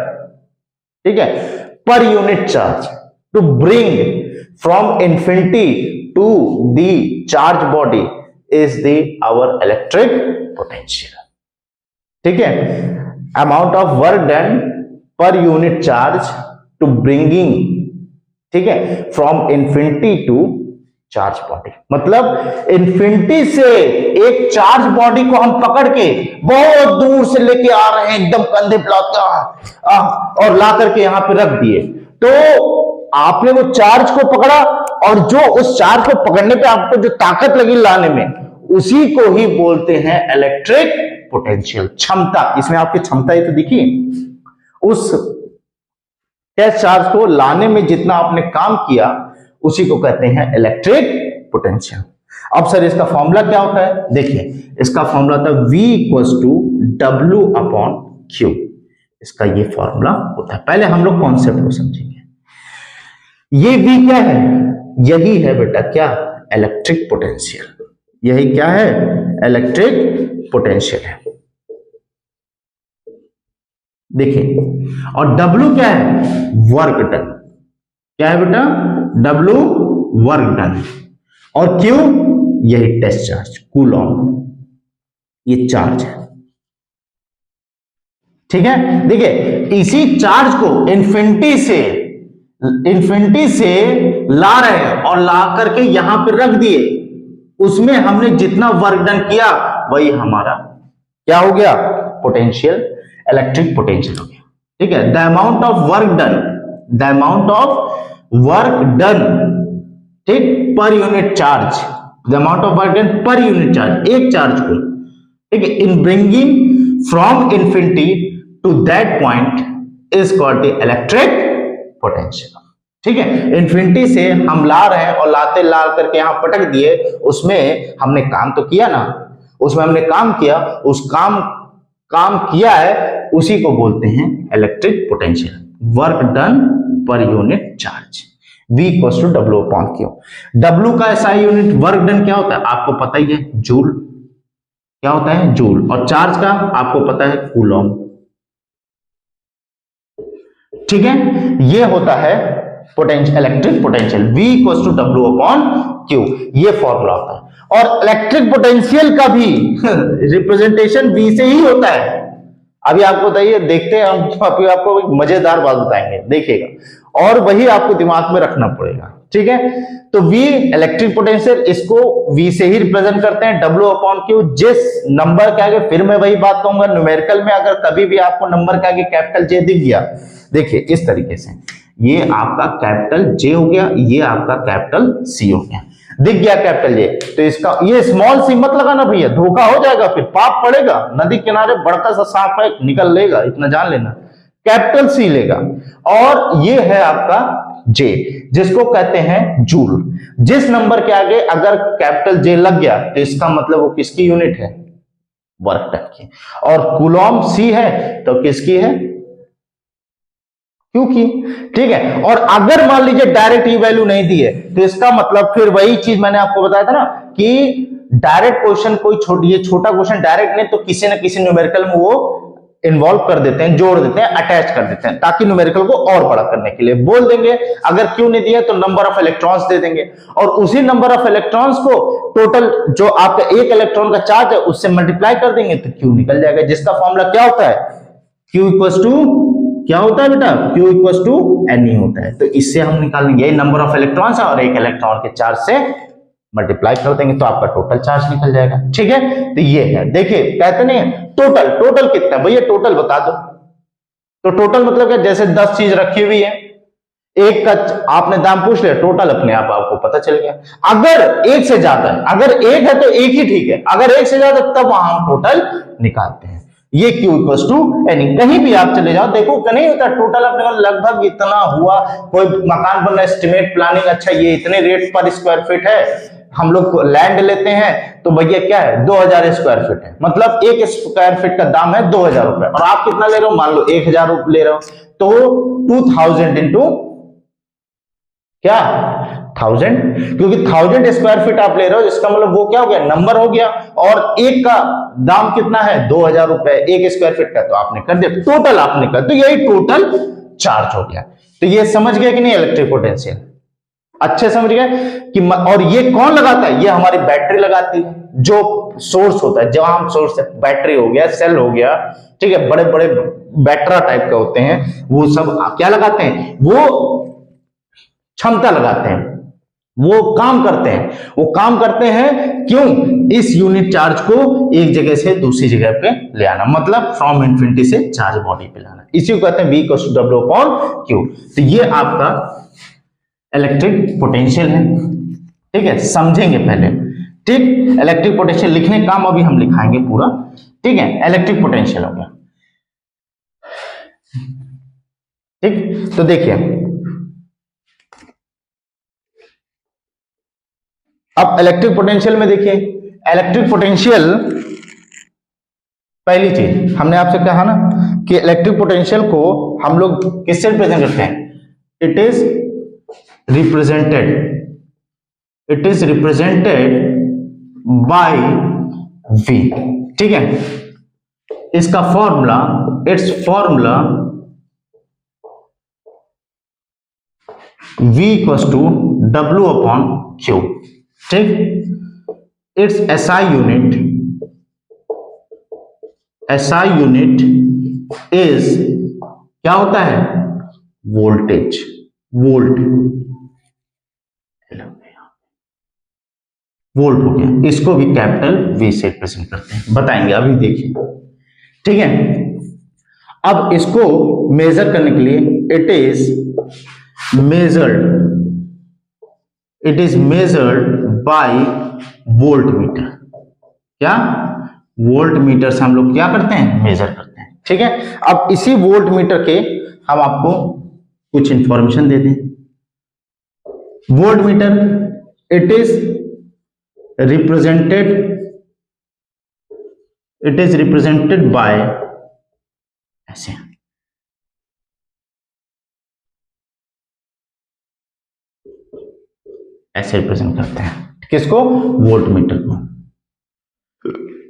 ठीक है, per unit charge to bring from infinity to the charge body is the our electric potential, ठीक है। Amount of work done per unit charge to bringing, ठीक है, from infinity to charge body, मतलब इन्फिनिटी से एक चार्ज बॉडी को हम पकड़ के बहुत दूर से लेके आ रहे हैं, एकदम कंधे पे और ला करके यहां पे रख दिए, तो आपने वो चार्ज को पकड़ा और जो उस चार्ज को पकड़ने पे आपको जो ताकत लगी लाने में, उसी को ही बोलते हैं इलेक्ट्रिक पोटेंशियल, क्षमता। इसमें आपकी क्षमता ही तो दिखी, उस टेस्ट चार्ज को लाने में जितना आपने काम किया उसी को कहते हैं इलेक्ट्रिक पोटेंशियल। अब सर इसका फॉर्मूला क्या होता है? देखिए इसका फॉर्मूला होता है V = W/Q, इसका ये फॉर्मूला होता है। पहले हम लोग कॉन्सेप्ट को समझेंगे। ये V क्या है? यही है बेटा क्या? Electric potential. यही क्या है? इलेक्ट्रिक पोटेंशियल है। देखिए, और W क्या है? Work done. क्या है बेटा? W वर्क डन, और Q यही टेस्ट चार्ज, कूलॉम, ये चार्ज है, ठीक है। देखिए इसी चार्ज को इन्फिनिटी से ला रहे हैं और ला करके यहां पे रख दिए, उसमें हमने जितना वर्क डन किया वही हमारा क्या हो गया? पोटेंशियल, इलेक्ट्रिक पोटेंशियल हो गया, ठीक है। The amount of work done, the amount of work done, ठीक, per unit charge, the amount of work done per unit charge, एक चार्ज को, ठीक है, in bringing from infinity to that point is called the electric potential, ठीक है। इन्फिनिटी से हम ला रहे हैं और लाते ला करके यहां पटक दिए, उसमें हमने काम तो किया ना, उसमें हमने काम किया, उस काम किया है, उसी को बोलते हैं electric potential, work done per unit charge. V = W/Q। W का SI यूनिट वर्क डन क्या होता है? आपको पता ही है, जूल। क्या होता है? जूल। और चार्ज का आपको पता है, कूलॉम, ठीक है। ये होता है potential, electric potential. V = W/Q, ये फॉर्मूला होता है। और इलेक्ट्रिक पोटेंशियल का भी रिप्रेजेंटेशन V से ही होता है। अभी आपको बताइए, देखते हैं हम, अभी आपको एक मजेदार बात बताएंगे, देखिएगा, और वही आपको दिमाग में रखना पड़ेगा, ठीक है। तो V इलेक्ट्रिक पोटेंशियल, इसको V से ही रिप्रेजेंट करते हैं, W/Q। जिस नंबर के आगे, फिर मैं वही बात कहूंगा, न्यूमेरिकल में अगर कभी भी आपको नंबर के आगे कैपिटल J दिख गया, देखिए इस तरीके से, ये आपका कैपिटल J हो गया, ये आपका कैपिटल C हो गया, दिख गया कैपिटल J, तो इसका ये स्मॉल सी मत लगाना भैया, धोखा हो जाएगा, फिर पाप पड़ेगा। नदी किनारे बड़का सा सांप है, निकल लेगा, इतना जान लेना। कैपिटल C लेगा, और ये है आपका J, जिसको कहते हैं जूल। जिस नंबर के आगे अगर कैपिटल J लग गया, तो इसका मतलब वो किसकी यूनिट है? वर्क डन की। और कूलॉम C है तो किसकी है? Q की, ठीक है। और अगर मान लीजिए डायरेक्ट ये वैल्यू नहीं दी है, तो इसका मतलब फिर वही चीज मैंने आपको बताया था ना, कि डायरेक्ट क्वेश्चन कोई छोटा क्वेश्चन डायरेक्ट नहीं, तो किसी न किसी न्यूमेरिकल में वो इन्वॉल्व कर देते हैं, जोड़ देते हैं, अटैच कर देते हैं, ताकि न्यूमेरिकल को और बड़ा करने के लिए बोल देंगे। अगर Q नहीं दिया तो नंबर ऑफ इलेक्ट्रॉन्स दे देंगे, और उसी नंबर ऑफ इलेक्ट्रॉन्स को टोटल जो आपका एक इलेक्ट्रॉन का चार्ज है उससे मल्टीप्लाई कर देंगे, तो Q निकल जाएगा, जिसका फॉर्मूला क्या होता है? Q क्या होता है बेटा? Q = Ne होता है। तो इससे हम निकालेंगे, यही नंबर ऑफ इलेक्ट्रॉन्स है, और एक इलेक्ट्रॉन के चार्ज से मल्टीप्लाई कर देंगे तो आपका टोटल चार्ज निकल जाएगा, ठीक है। तो ये है, देखिए कहते नहीं टोटल कितना भैया, टोटल बता दो। तो टोटल मतलब क्या? जैसे 10 चीज रखी हुई है, एक का आपने दाम पूछ लिया, टोटल अपने आप आपको पता चल गया। अगर एक से ज्यादा है, अगर एक है तो एक ही ठीक है, अगर एक से ज्यादा तब हम टोटल निकालते हैं। ये Q = Ne। कहीं भी आप चले जाओ, देखो नहीं होता टोटल अपने को लगभग इतना हुआ, कोई मकान बनना, एस्टिमेट प्लानिंग, अच्छा ये इतने रेट पर स्क्वायर फीट है, हम लोग लैंड लेते हैं तो भैया क्या है? 2000 स्क्वायर फीट है, मतलब एक स्क्वायर फीट का दाम है 2000 रुपए, और आप कितना ले रहे हो? मान लो 1000 रुपए ले रहे हो, तो 2000 इंटू क्या? 1000, क्योंकि 1000 स्क्वायर फीट आप ले रहे हो, जिसका मतलब वो क्या हो गया, नंबर हो गया, और एक का दाम कितना है, 2000 रुपए एक स्क्वायर फीट का, तो आपने कर दिया, टोटल आपने कर, तो यही टोटल चार्ज हो गया। तो ये समझ गए कि नहीं इलेक्ट्रिक पोटेंशियल, अच्छे समझ गए कि और ये कौन लगाता है, ये हमारी बैटरी लगाती है, जो सोर्स होता है, जहां सोर्स है, बैटरी हो गया, सेल हो गया, ठीक है, बड़े बड़े बैटरा टाइप के होते हैं, वो सब क्या लगाते हैं, वो क्षमता लगाते हैं, वो काम करते हैं, वो काम करते हैं क्यों, इस यूनिट चार्ज को एक जगह से दूसरी जगह पे ले आना, मतलब फ्रॉम इन्फिनिटी से चार्ज बॉडी पे लाना, इसी को कहते हैं V = W अपॉन Q। तो ये आपका इलेक्ट्रिक पोटेंशियल है, ठीक है, समझेंगे पहले, ठीक, इलेक्ट्रिक पोटेंशियल लिखने का काम अभी हम लिखाएंगे पूरा, ठीक है, इलेक्ट्रिक पोटेंशियल हो गया, ठीक। तो देखिए अब इलेक्ट्रिक पोटेंशियल में देखिए, इलेक्ट्रिक पोटेंशियल, पहली चीज हमने आपसे कहा ना कि इलेक्ट्रिक पोटेंशियल को हम लोग किससे रिप्रेजेंट करते हैं, it is represented bye V, ठीक है, इसका formula, it's formula V = W upon Q, ठीक, इट्स SI यूनिट इज क्या होता है, वोल्टेज, वोल्ट हो गया, इसको भी कैपिटल V से रिप्रेजेंट करते हैं, बताएंगे अभी, देखिए, ठीक है। अब इसको मेजर करने के लिए it is measured bye volt meter, क्या, वोल्ट मीटर से हम लोग क्या करते हैं, मेजर करते हैं, ठीक है। अब इसी वोल्ट मीटर के हम आपको कुछ इंफॉर्मेशन दे दें, volt meter it is represented bye, ऐसे, ऐसे रिप्रेजेंट करते हैं, किसको, वोल्ट मीटर को,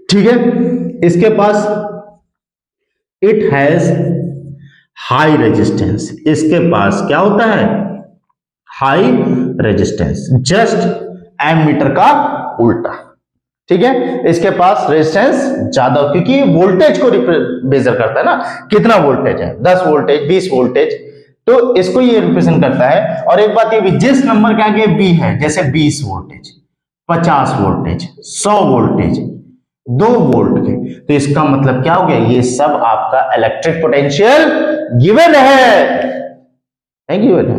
ठीक है। इसके पास इट हैज हाई रेजिस्टेंस, इसके पास क्या होता है, हाई रेजिस्टेंस, जस्ट एमीटर का उल्टा, ठीक है, इसके पास रेजिस्टेंस ज्यादा, क्योंकि वोल्टेज को मेजर करता है ना, कितना वोल्टेज है, 10 वोल्टेज, 20 वोल्टेज, तो इसको ये रिप्रेजेंट करता है। और एक बात ये भी, जिस नंबर के आगे B है, जैसे 20 वोल्टेज, 50 वोल्टेज, 100 वोल्टेज, 2 वोल्ट के, तो इसका मतलब क्या हो गया, ये सब आपका इलेक्ट्रिक पोटेंशियल गिवन है, गिवन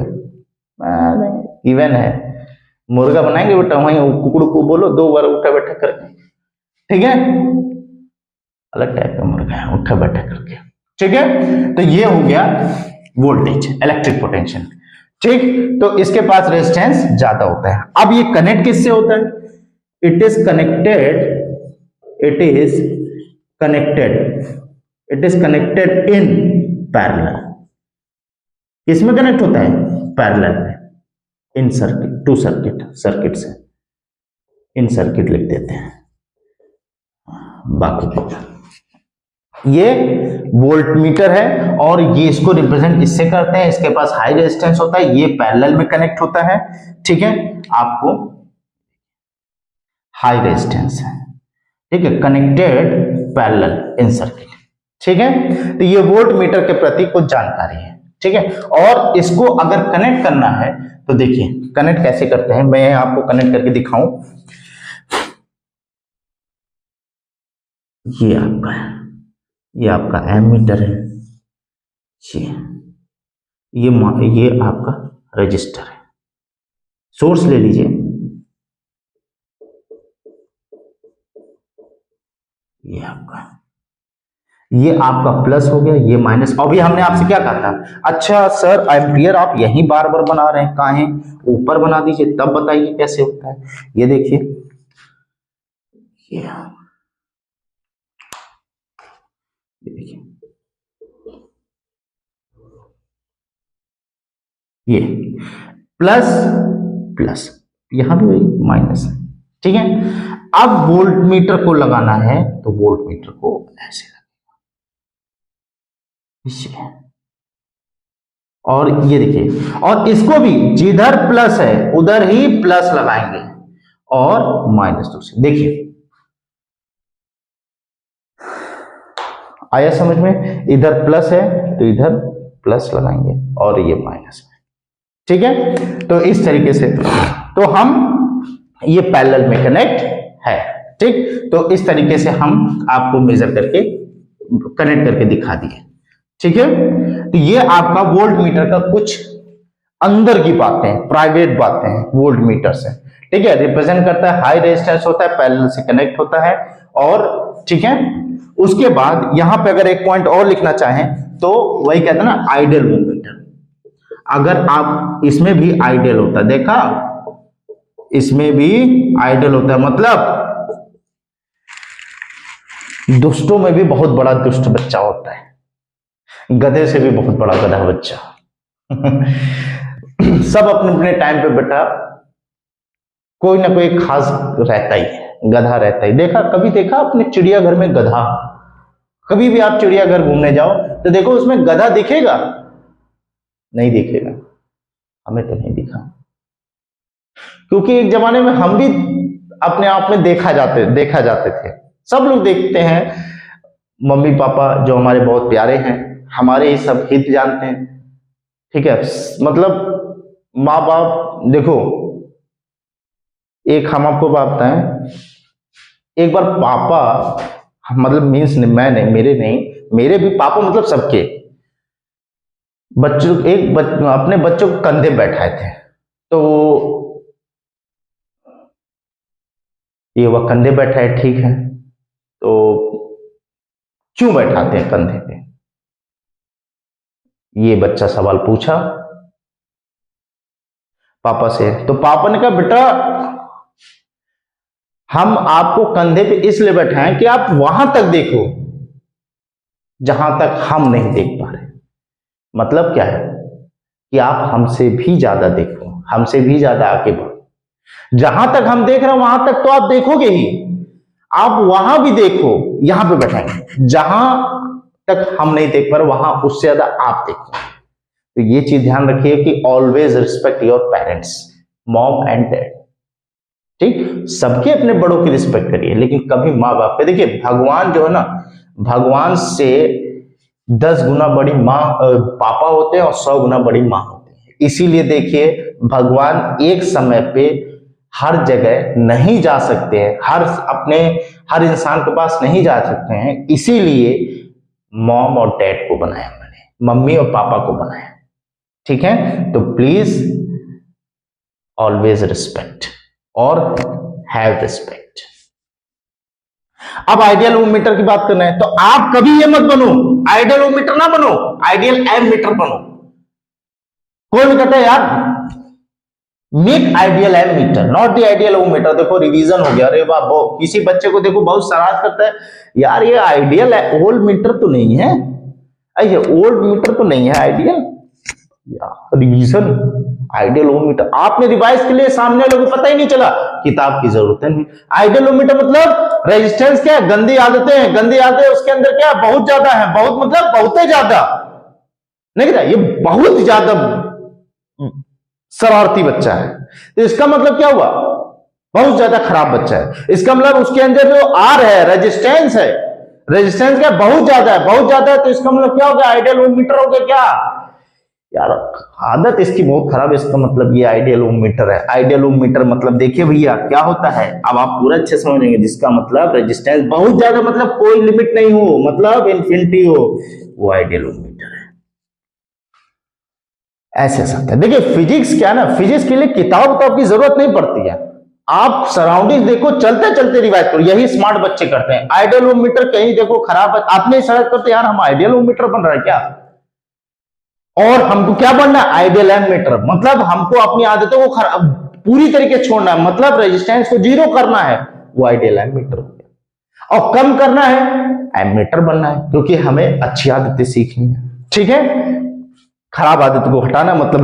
है, मुर्गा बनाएंगे बेटा, वहीं कुकड़ू को बोलो 2 बार उठा बैठा करके, ठीक है, अलग टाइप का मुर्गा है, उठा बैठा करके, ठीक है। तो ये हो गया वोल्टेज, इलेक्ट्रिक पोटेंशियल, ठीक। तो इसके पास रेजिस्टेंस ज्यादा होता है। अब ये कनेक्ट किससे होता है, it is connected in parallel, किसमें कनेक्ट होता है, पैरेलल में, इन सर्किट, टू सर्किट से, इन सर्किट लिख देते हैं, बाकी ये वोल्ट मीटर है, और ये इसको रिप्रेजेंट इससे करते हैं, इसके पास हाई रेजिस्टेंस होता है, ये पैरेलल में कनेक्ट होता है, ठीक है, आपको हाई रेजिस्टेंस है, ठीक है, कनेक्टेड पैरेलल इन सर्किट, ठीक है। तो ये वोल्ट मीटर के प्रति कुछ जानकारी है, ठीक है। और इसको अगर कनेक्ट करना है तो देखिए कनेक्ट कैसे करते हैं, मैं आपको कनेक्ट करके दिखाऊं, ये आपका एमीटर है, ये आपका रजिस्टर है, सोर्स ले लीजिए, ये आपका प्लस हो गया, ये माइनस। अभी हमने आपसे क्या कहा था, अच्छा सर एम्पियर आप यहीं बार बार बना रहे हैं, कहाँ है, ऊपर बना दीजिए, तब बताइए कैसे होता है। ये देखिए, ये प्लस प्लस, यहां भी वही माइनस है। ठीक है, अब वोल्ट मीटर को लगाना है तो वोल्ट मीटर को ऐसे लगेगा, और ये देखिए, और इसको भी जिधर प्लस है उधर ही प्लस लगाएंगे और माइनस दूसरे। देखिए आया समझ में, इधर प्लस है तो इधर प्लस लगाएंगे और ये माइनस में। ठीक है, तो इस तरीके से तो हम ये पैरेलल में कनेक्ट है। ठीक, तो इस तरीके से हम आपको मेजर करके कनेक्ट करके दिखा दिए। ठीक है, तो ये आपका वोल्ट मीटर का कुछ अंदर की बातें, प्राइवेट बातें हैं वोल्ट मीटर से। ठीक है, रिप्रेजेंट करता है, हाई रेजिस्टेंस होता है, पैरेलल से कनेक्ट होता है। और ठीक है, उसके बाद यहां पे अगर एक पॉइंट और लिखना चाहें तो वही कहते हैं ना आइडियल वोल्ट मीटर। अगर आप इसमें भी आइडियल होता है, देखा इसमें भी आइडियल होता है, मतलब दुष्टों में भी बहुत बड़ा दुष्ट बच्चा होता है, गधे से भी बहुत बड़ा गधा बच्चा। सब अपने अपने टाइम पे बेटा कोई ना कोई खास रहता ही है, गधा रहता ही। देखा, कभी देखा अपने चिड़ियाघर में गधा? कभी भी आप चिड़ियाघर घूमने जाओ तो देखो उसमें गधा दिखेगा? नहीं दिखेगा, हमें तो नहीं दिखा, क्योंकि एक जमाने में हम भी अपने आप में देखा जाते थे। सब लोग देखते हैं, मम्मी पापा जो हमारे बहुत प्यारे हैं, हमारे ही सब हित जानते हैं। ठीक है, मतलब माँ बाप, देखो एक हम आपको बात बताएं, एक बार पापा, मतलब मीन्स मैं नहीं, मेरे भी पापा, मतलब सबके बच्चों, अपने बच्चों को कंधे बैठाए थे, तो ये वह कंधे बैठाए, ठीक है, तो क्यों बैठाते हैं कंधे पे? ये बच्चा सवाल पूछा पापा से, तो पापा ने कहा बेटा हम आपको कंधे पे इसलिए बैठाएं कि आप वहां तक देखो जहां तक हम नहीं देख पा रहे। मतलब क्या है कि आप हमसे भी ज्यादा देखो, हमसे भी ज्यादा आगे बढ़ो। जहां तक हम देख रहे हैं वहां तक तो आप देखोगे ही, आप वहां भी देखो, यहां पे बैठाएंगे जहां तक हम नहीं देख पा रहे, वहां उससे ज्यादा आप देखो। तो ये चीज ध्यान रखिए कि always respect your parents, mom and dad. ठीक, सबके अपने बड़ों की रिस्पेक्ट करिए, लेकिन कभी माँ बाप पे। देखिए भगवान जो है ना, भगवान से 10 गुना बड़ी माँ पापा होते हैं और 100 गुना बड़ी माँ होती है। इसीलिए देखिए भगवान एक समय पे हर जगह नहीं जा सकते हैं, हर इंसान के पास नहीं जा सकते हैं। इसीलिए मॉम और डैड को बनाया मैंने, मम्मी और पापा को बनाया। ठीक है, तो प्लीज ऑलवेज रिस्पेक्ट और हैव रिस्पेक्ट। अब आइडियल ओम मीटर की बात करना है, तो आप कभी ये मत बनो आइडियल ओम मीटर ना बनो, आइडियल एम मीटर बनो। कोई भी कहता है यार make ideal ammeter, not the ideal ohm meter. देखो रिवीजन हो गया, अरे वाह, किसी बच्चे को देखो बहुत शरारत करता है, यार ये आइडियल ओल्ड मीटर तो नहीं है, ये ओल्ड मीटर तो नहीं है ideal, revision ideal ohm metre. आपने रिवाइज के लिए सामने लोगों को पता ही नहीं चला, किताब की जरूरत नहीं। आइडियल ओम मीटर मतलब रेजिस्टेंस क्या है, गंदी आदतें हैं, गंदी आदतें उसके अंदर क्या है, बहुत ज्यादा है, बहुत मतलब बहुत ही ज्यादा, नहीं कहता ये बहुत ज्यादा शरारती बच्चा है। तो इसका मतलब क्या हुआ, बहुत ज्यादा खराब बच्चा है। इसका मतलब उसके अंदर जो आर है, रेजिस्टेंस है, रेजिस्टेंस क्या बहुत ज्यादा है, बहुत ज्यादा है। तो इसका मतलब क्या हो गया, आइडियल ओम मीटर हो गया। क्या यार आदत इसकी बहुत खराब है, इसका मतलब ये आइडियल ओम मीटर है। आइडियल ओम मीटर मतलब देखिए भैया क्या होता है, अब आप पूरा अच्छे समझेंगे, जिसका मतलब रेजिस्टेंस बहुत ज्यादा, मतलब कोई लिमिट नहीं हो, मतलब इन्फिनिटी हो, वो आइडियल ओम मीटर है। ऐसे सकता है। देखिए फिजिक्स क्या है ना, फिजिक्स के लिए किताब की जरूरत नहीं पड़ती है, आप सराउंडिंग देखो, चलते चलते रिवाइज करो। यही स्मार्ट बच्चे करते हैं। आइडियल ओम मीटर कहीं देखो खराब, आपने सड़क करते यार हम आइडियल ओम मीटर बन रहा है क्या, और हमको क्या बनना है, आइडियल एम मीटर। मतलब हमको अपनी आदतों को पूरी तरीके छोड़ना है, मतलब रेजिस्टेंस को 0 करना है, वो आइडियल एम मीटर हो गया। और कम करना है, एम मीटर बनना है, क्योंकि हमें अच्छी आदतें सीखनी है। ठीक है, खराब आदत को हटाना, मतलब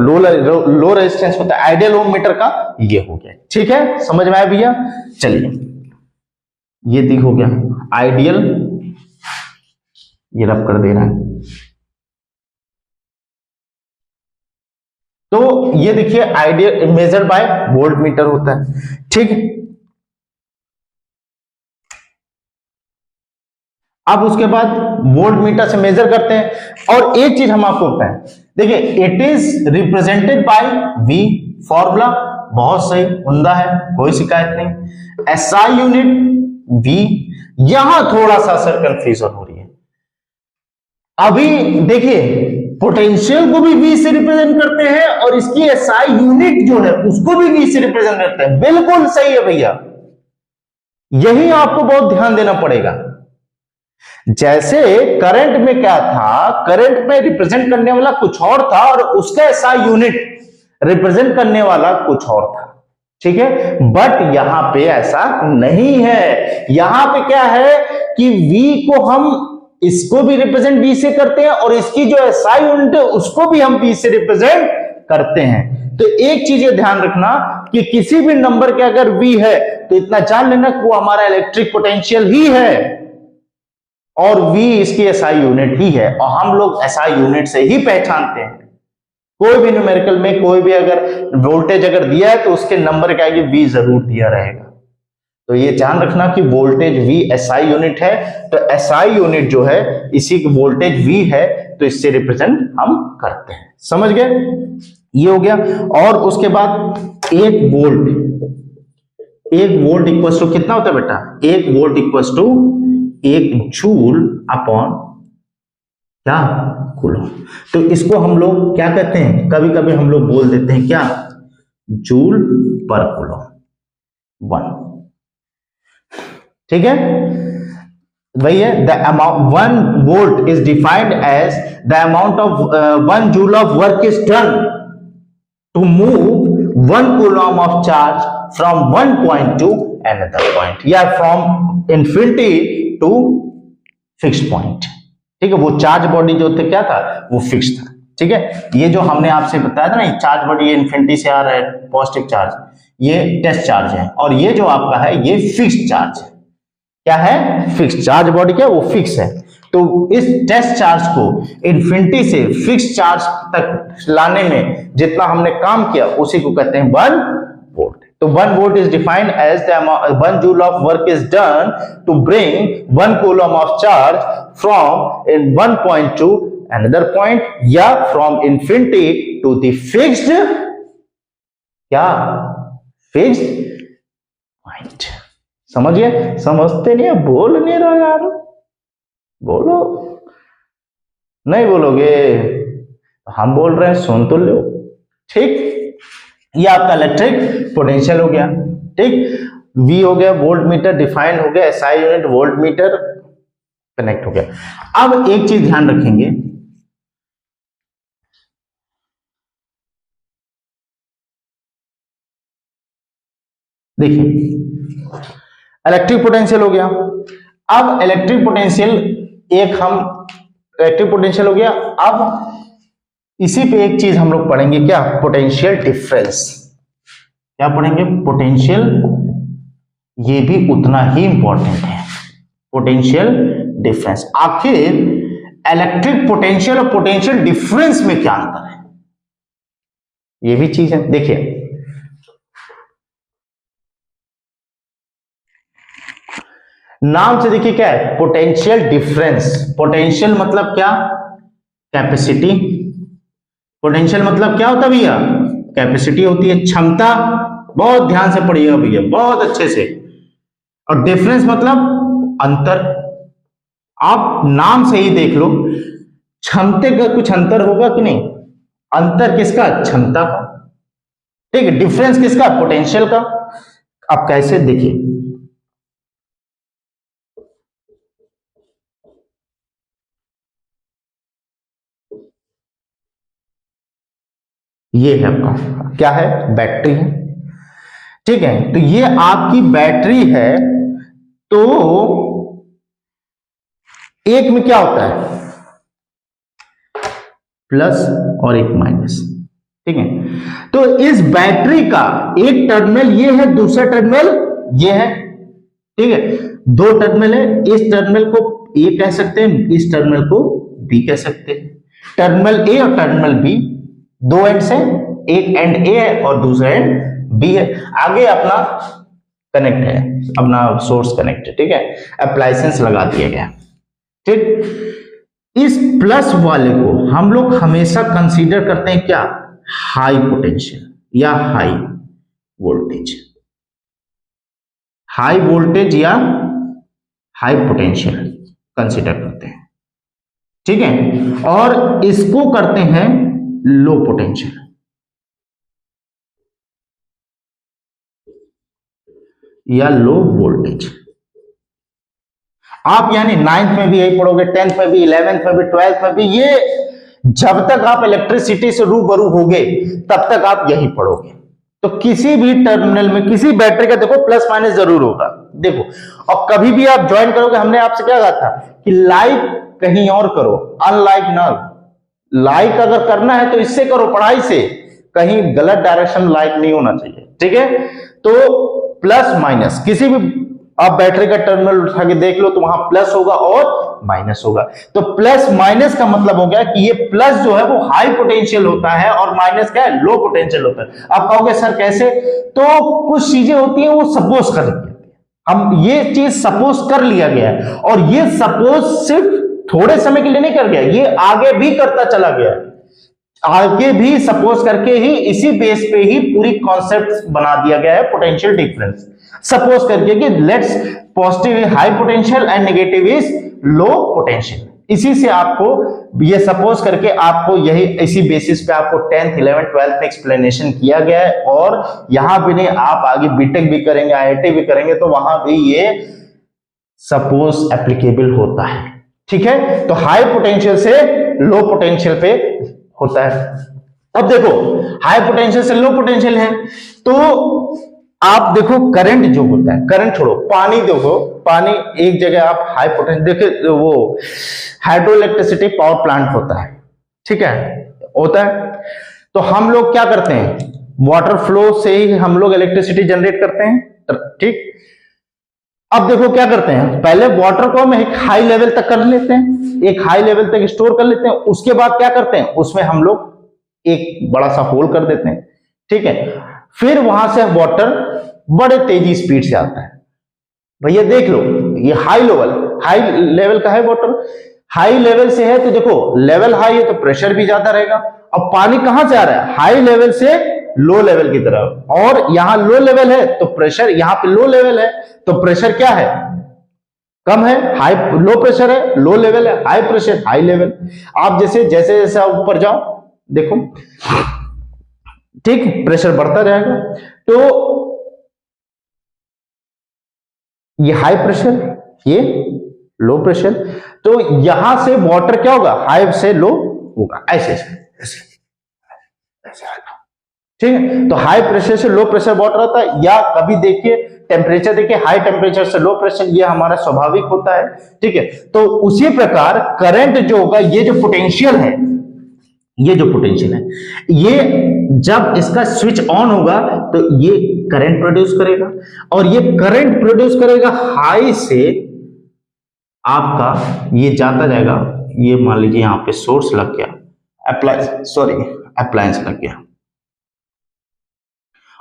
लो रेजिस्टेंस होता है आइडियल ओम मीटर का, ये हो गया। ठीक है, समझ में आया भैया? चलिए, ये दी हो गया आइडियल, ये रब कर दे रहा है। तो ये देखिए ideal measure by volt meter होता है। ठीक, अब उसके बाद वोल्ट मीटर से मेजर करते हैं। और एक चीज हम आपको बताएं, देखिए it is represented by V, formula बहुत सही उम्दा है, कोई शिकायत नहीं। एसआई यूनिट वी, यहां थोड़ा सा सर कंफ्यूजन हो रही है। अभी देखिए पोटेंशियल को भी वी से रिप्रेजेंट करते हैं और इसकी एसआई यूनिट जो है उसको भी वी से रिप्रेजेंट करते हैं। बिल्कुल सही है भैया, यही आपको बहुत ध्यान देना पड़ेगा। जैसे करंट में क्या था, करंट में रिप्रेजेंट करने वाला कुछ और था और उसका एसआई यूनिट रिप्रेजेंट करने वाला कुछ और था। ठीक है, बट यहां पे ऐसा नहीं है। यहां पे क्या है कि V को हम इसको भी रिप्रेजेंट V से करते हैं और इसकी जो एसआई यूनिट है उसको भी हम V से रिप्रेजेंट करते हैं। तो एक चीज ये ध्यान रखना कि किसी भी नंबर के अगर V है तो इतना जान लेना कि वो हमारा इलेक्ट्रिक पोटेंशियल ही है और V इसकी एसआई यूनिट ही है, और हम लोग एसआई यूनिट से ही पहचानते हैं। कोई भी न्यूमेरिकल में कोई भी अगर वोल्टेज अगर दिया है तो उसके नंबर क्या है, V जरूर दिया रहेगा। तो ये ध्यान रखना कि वोल्टेज V एसआई यूनिट है, तो एसआई यूनिट जो है इसी की वोल्टेज V है, तो इससे रिप्रेजेंट हम करते हैं। समझ गए? ये हो गया। और उसके बाद एक वोल्ट इक्वल टू कितना होता है बेटा? एक वोल्ट इक्वल टू एक जूल अपॉन क्या, कूलम। तो इसको हम लोग क्या कहते हैं, कभी कभी हम लोग बोल देते हैं क्या, जूल पर कूलम 1। ठीक है, वही है। The amount 1 volt is defined as the amount of 1 joule of work is done to move 1 coulomb of charge from 1 point to another point, या from infinity to fixed point. ठीक है, वो चार्ज बॉडी जो थे क्या था, वो फिक्स था। ठीक है, ये जो हमने आपसे बताया था ना, चार्ज बॉडी ये इंफिनिटी से आ रहा है, पॉजिटिव चार्ज, ये टेस्ट चार्ज है, और ये जो आपका है ये फिक्स्ड चार्ज है। क्या है? फिक्स्ड चार्ज बॉडी, क्या वो फिक्स है। तो इस टेस्ट चार्ज को इंफिनिटी से फिक्स्ड चार्ज तक लाने में जितना हमने काम किया उसी को कहते हैं 1 वोल्ट। तो 1 volt is defined as the amount 1 joule of work is done to bring 1 coulomb of charge from in one point to another point, या from infinity to the fixed क्या, fixed point। समझिए? समझते नहीं है, बोल नहीं रहा यार, बोलो। नहीं बोलोगे, हम बोल रहे हैं, सुन तो लो। ठीक, ये आपका इलेक्ट्रिक पोटेंशियल हो गया। ठीक, V हो गया, वोल्ट मीटर डिफाइन हो गया, SI unit volt meter connect हो गया। अब एक चीज ध्यान रखेंगे, देखिए इलेक्ट्रिक पोटेंशियल हो गया। अब इलेक्ट्रिक पोटेंशियल इलेक्ट्रिक पोटेंशियल हो गया। अब इसी पे एक चीज हम लोग पढ़ेंगे, क्या, पोटेंशियल डिफरेंस। क्या पढ़ेंगे? पोटेंशियल, ये भी उतना ही इंपॉर्टेंट है, पोटेंशियल डिफरेंस। आखिर इलेक्ट्रिक पोटेंशियल और पोटेंशियल डिफरेंस में क्या अंतर है, ये भी चीज है। देखिए नाम से देखिए क्या है, पोटेंशियल डिफरेंस। पोटेंशियल मतलब क्या, कैपेसिटी। पोटेंशियल मतलब क्या होता है भैया, कैपेसिटी होती है, क्षमता। बहुत ध्यान से पढ़िएगा भैया, बहुत अच्छे से। और डिफरेंस मतलब अंतर। आप नाम से ही देख लो, क्षमता का कुछ अंतर होगा कि नहीं, अंतर किसका, क्षमता का। ठीक है, डिफरेंस किसका, पोटेंशियल का। आप कैसे, देखिए ये है आपका, क्या है, बैटरी है। ठीक है, तो ये आपकी बैटरी है। तो एक में क्या होता है, प्लस और एक माइनस, ठीक है। तो इस बैटरी का एक टर्मिनल ये है, दूसरा टर्मिनल ये है, ठीक है। दो टर्मिनल है, इस टर्मिनल को ए कह सकते हैं, इस टर्मिनल को बी कह सकते हैं। टर्मिनल ए और टर्मिनल बी दो एंड्स हैं, एक एंड ए है और दूसरा एंड बी है। आगे अपना कनेक्ट है, अपना सोर्स कनेक्ट है, ठीक है। अप्लायंसेस लगा दिया गया, ठीक। इस प्लस वाले को हम लोग हमेशा कंसीडर करते हैं क्या, हाई पोटेंशियल या हाई वोल्टेज, हाई वोल्टेज या हाई पोटेंशियल कंसीडर करते हैं, ठीक है। और इसको करते हैं लो पोटेंशियल या लो वोल्टेज। आप यानी 9th में भी यही पढ़ोगे, 10th में भी, 11th में भी, 12th में भी, ये जब तक आप इलेक्ट्रिसिटी से रूबरू होगे तब तक आप यही पढ़ोगे। तो किसी भी टर्मिनल में किसी बैटरी का देखो प्लस माइनस जरूर होगा, देखो। और कभी भी आप ज्वाइन करोगे, हमने आपसे क्या कहा था कि लाइक कहीं और करो, अनलाइक ना। लाइक अगर करना है तो इससे करो, पढ़ाई से, कहीं गलत डायरेक्शन लाइक नहीं होना चाहिए, ठीक है। तो प्लस माइनस किसी भी आप बैटरी का टर्मिनल उठा के देख लो तो वहां प्लस होगा और माइनस होगा। तो प्लस माइनस का मतलब हो गया कि ये प्लस जो है वो हाई पोटेंशियल होता है और माइनस क्या है, लो पोटेंशियल होता है। आप कहोगे सर कैसे, तो कुछ चीजें होती हैं वो सपोज कर लिया, हम ये चीज सपोज कर लिया गया है, और ये सपोज सिर्फ थोड़े समय के लिए नहीं कर गया, ये आगे भी करता चला गया, आगे भी सपोज करके ही इसी बेस पे ही पूरी कॉन्सेप्ट बना दिया गया है पोटेंशियल डिफरेंस। सपोज करके कि let's positive is high potential and negative is low potential, इसी से आपको ये सपोज करके आपको यही इसी बेसिस पे आपको 10th 11th 12th में एक्सप्लेनेशन किया गया है। और यहां भी नहीं, आप आगे बीटेक भी करेंगे, आईआईटी भी करेंगे तो वहां भी ये सपोज एप्लीकेबल होता है, ठीक है। तो हाई पोटेंशियल से लो पोटेंशियल पे होता है। अब देखो हाई पोटेंशियल से लो पोटेंशियल है, तो आप देखो करंट जो होता है, करंट छोड़ो, पानी देखो, पानी एक जगह आप हाई पोटेंशियल देखिए, वो हाइड्रो इलेक्ट्रिसिटी पावर प्लांट होता है, ठीक है, होता है। तो हम लोग क्या करते हैं, वाटर फ्लो से ही हम लोग इलेक्ट्रिसिटी जनरेट करते हैं, ठीक। अब देखो क्या करते हैं, पहले वाटर को हम एक हाई लेवल तक कर लेते हैं, एक हाई लेवल तक स्टोर कर लेते हैं, उसके बाद क्या करते हैं, उसमें हम लोग एक बड़ा सा होल कर देते हैं, ठीक है। फिर वहां से वाटर बड़े तेजी स्पीड से आता है। भैया देख लो, ये हाई लेवल का है वाटर, हाई लेवल से है तो देखो लेवल हाई है तो प्रेशर भी ज्यादा रहेगा। अब पानी कहां से आ रहा है, हाई लेवल से लो लेवल की तरफ, और यहां लो लेवल है तो प्रेशर, यहां पे लो लेवल है तो प्रेशर क्या है, कम है। हाई लो प्रेशर है, लो लेवल है, हाई प्रेशर हाई लेवल। आप जैसे जैसे जैसे ऊपर जाओ देखो, ठीक, प्रेशर बढ़ता जाएगा। तो ये हाई प्रेशर, ये लो प्रेशर, तो यहां से वाटर क्या होगा, हाई से लो होगा, ऐसे ऐसे, ठीक है। तो हाई प्रेशर से लो प्रेशर वाटर होता है। या कभी देखिए टेम्परेचर, देखिए हाई टेम्परेचर से लो प्रेशर, ये हमारा स्वाभाविक होता है, ठीक है। तो उसी प्रकार करंट जो होगा, ये जो पोटेंशियल है, ये जो पोटेंशियल है, ये जब इसका स्विच ऑन होगा तो ये करंट प्रोड्यूस करेगा, और ये करंट प्रोड्यूस करेगा हाई से, आपका ये जाता जाएगा, ये मान लीजिए यहां पे सोर्स लग गया, अप्लायंस लग गया,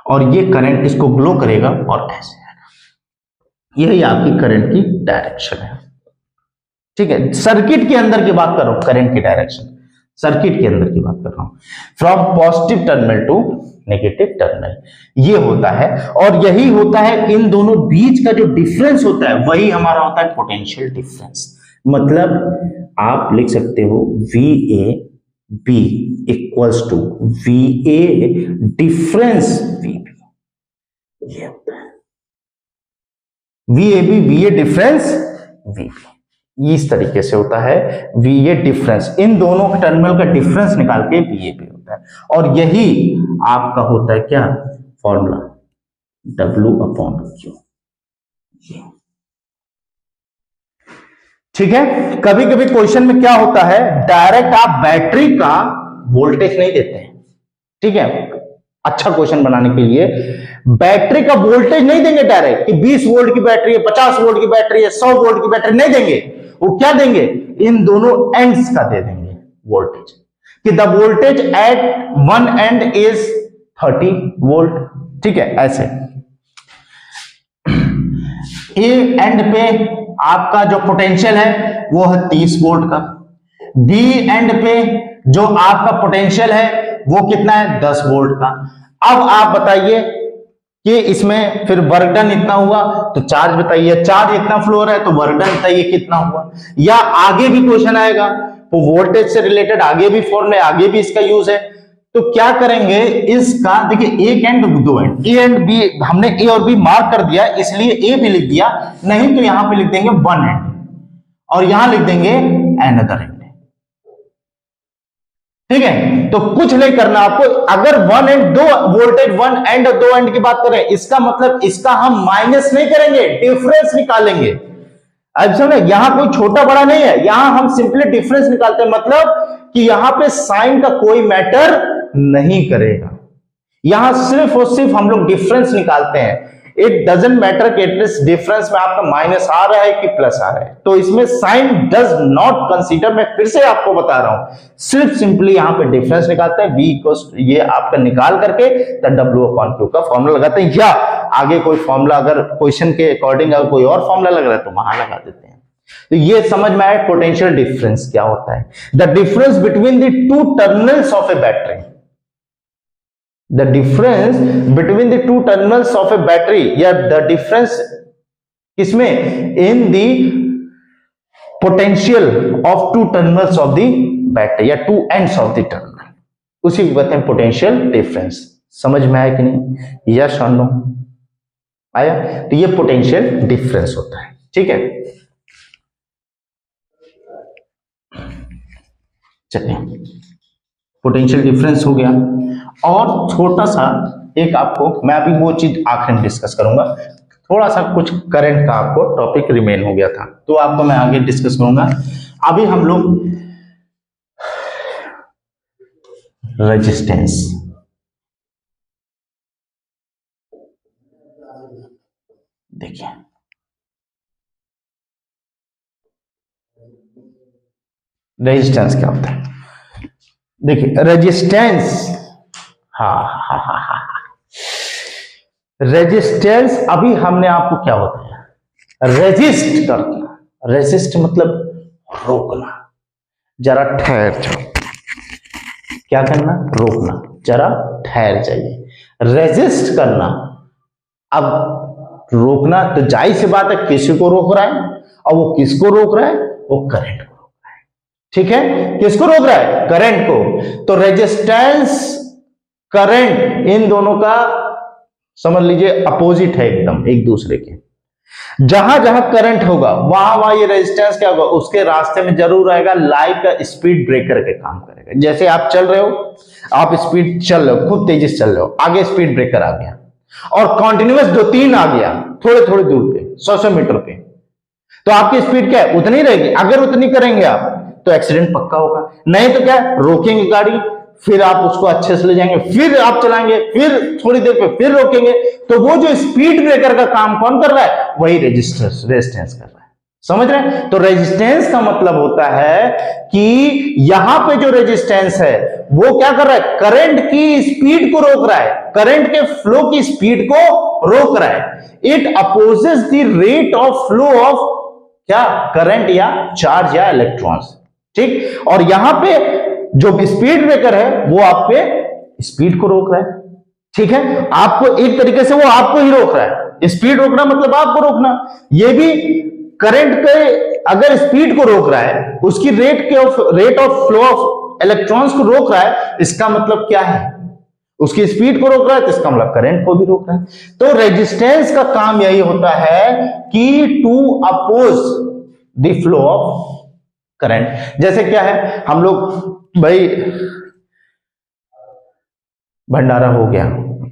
और ये करंट इसको ग्लो करेगा और ऐसे आएगा। यही आपकी करंट की डायरेक्शन है, ठीक है। सर्किट के अंदर की बात कर रहा हूं, करंट की डायरेक्शन सर्किट के अंदर की बात कर रहा हूं, from positive terminal to negative terminal, ये होता है। और यही होता है, इन दोनों बीच का जो डिफरेंस होता है वही हमारा होता है पोटेंशियल डिफरेंस। मतलब आप लिख सकते हो VAB equals to VA difference VB, ये होता है VAB, VA डिफरेंस VB, इस तरीके से होता है VA डिफरेंस। इन दोनों टर्मिनल का डिफरेंस निकाल के VAB होता है, और यही आपका होता है क्या, फॉर्मूला W/Q। ठीक है। कभी कभी क्वेश्चन में क्या होता है, डायरेक्ट आप बैटरी का वोल्टेज नहीं देते हैं, ठीक है, अच्छा क्वेश्चन बनाने के लिए बैटरी का वोल्टेज नहीं देंगे डायरेक्ट कि 20 वोल्ट की बैटरी है, 50 वोल्ट की बैटरी है, 100 वोल्ट की बैटरी नहीं देंगे। वो क्या देंगे, इन दोनों एंड्स का दे देंगे वोल्टेज, कि the voltage at one and is 30 volt, ठीक है। ऐसे ए एंड पे आपका जो पोटेंशियल है वो है 30 वोल्ट का, बी एंड पे जो आपका पोटेंशियल है वो कितना है, 10 वोल्ट का। अब आप बताइए कि इसमें फिर वर्क डन इतना हुआ, तो चार्ज बताइए, चार्ज इतना फ्लो रहा है तो वर्क डन बताइए कितना हुआ। या आगे भी क्वेश्चन आएगा तो वोल्टेज से रिलेटेड आगे भी फॉर्मूले, आगे भी इसका यूज है। तो क्या करेंगे इसका, देखिए एक एंड दो एंड, ए एंड बी, हमने ए और बी मार्क कर दिया इसलिए ए भी लिख दिया, नहीं तो यहां पे लिख देंगे वन एंड और यहां लिख देंगे अनदर एंड, ठीक है। तो कुछ नहीं करना आपको, अगर वन एंड दो वोल्टेज, वन एंड और दो एंड की बात करें, इसका मतलब इसका हम माइनस नहीं करेंगे, डिफरेंस निकालेंगे। अब समझे, यहां कोई छोटा बड़ा नहीं है, यहां हम सिंपली डिफरेंस निकालते हैं, मतलब कि यहां पे साइन का कोई मैटर नहीं करेगा, यहां सिर्फ और सिर्फ हम लोग डिफरेंस निकालते हैं। इट डजंट मैटर कि डिफरेंस में आपका माइनस आ रहा है कि प्लस आ रहा है, तो इसमें साइन डज नॉट कंसीडर। मैं फिर से आपको बता रहा हूं, सिर्फ सिंपली यहां पे डिफरेंस निकालते हैं, v इक्वल्स ये आपका निकाल करके W/Q का फॉर्मूला लगाते हैं, या आगे कोई फॉर्मूला अगर क्वेश्चन के अकॉर्डिंग अगर कोई और फॉर्मूला लग रहा है तो वहां लगा देते हैं। तो ये समझ में आया पोटेंशियल डिफरेंस क्या होता है, the difference between the two terminals of A battery, the difference between the two terminals of a battery, या the difference किसमें, in the potential of two terminals of the battery या two ends of the terminal, उसी को कहते हैं पोटेंशियल डिफरेंस। समझ में आया कि नहीं, यस और नो आया? तो ये पोटेंशियल डिफरेंस होता है, ठीक है। चलिए पोटेंशियल डिफरेंस हो गया, और छोटा सा एक आपको मैं अभी वो चीज आखिर में डिस्कस करूंगा, थोड़ा सा कुछ करंट का आपको टॉपिक रिमेन हो गया था तो आपको मैं आगे डिस्कस करूंगा। अभी हम लोग रेजिस्टेंस, देखिए रेजिस्टेंस क्या होता है, देखिए रेजिस्टेंस, रेजिस्टेंस अभी हमने आपको क्या बताया, रेजिस्ट करना, रेजिस्ट मतलब रोकना, जरा ठहर जाओ, क्या करना, रोकना, जरा ठहर जाइए। रेजिस्ट करना, अब रोकना तो जाहिर सी बात है किसी को रोक रहा है, और वो किसको रोक रहा है, वो करंट को रोक रहा है, ठीक है। किसको रोक रहा है, करंट को। तो रेजिस्टेंस करंट इन दोनों का समझ लीजिए अपोजिट है एकदम एक दूसरे के। जहां जहां करंट होगा वहां वहां ये रेजिस्टेंस क्या होगा, उसके रास्ते में जरूर आएगा, लाइक स्पीड ब्रेकर के काम करेगा। जैसे आप चल रहे हो, आप स्पीड चल रहे हो, खूब तेजी से चल रहे हो, आगे स्पीड ब्रेकर आ गया और कॉन्टिन्यूअस 2-3 आ गया थोड़े थोड़े दूर पे, 100 मीटर पे, तो आपकी स्पीड क्या है, उतनी रहेगी। अगर उतनी करेंगे आप तो एक्सीडेंट पक्का होगा, नहीं तो क्या, रोकेंगे गाड़ी, फिर आप उसको अच्छे से ले जाएंगे, फिर आप चलाएंगे, फिर थोड़ी देर पे फिर रोकेंगे। तो वो जो स्पीड ब्रेकर का काम कौन कर रहा है, वही रेजिस्टेंस कर रहा है। समझ रहे हैं? तो रेजिस्टेंस का मतलब होता है कि यहां पे जो रेजिस्टेंस है वो क्या कर रहा है, करंट की स्पीड को रोक रहा है, करंट के फ्लो की स्पीड को रोक रहा है। It opposes the rate of flow of क्या, करंट या चार्ज या इलेक्ट्रॉन्स, ठीक। और यहां पे जो स्पीड ब्रेकर है वो आपके स्पीड को रोक रहा है, ठीक है। आपको एक तरीके से वो आपको ही रोक रहा है, स्पीड रोकना मतलब आपको रोकना। ये भी करंट के अगर स्पीड को रोक रहा है, उसकी rate of flow of electrons को रोक रहा है, इसका मतलब क्या है, उसकी स्पीड को रोक रहा है, तो इसका मतलब करंट को भी रोक रहा है। तो रेजिस्टेंस का काम यही होता है कि to oppose the flow of current. जैसे क्या है, हम लोग भाई भंडारा हो गया,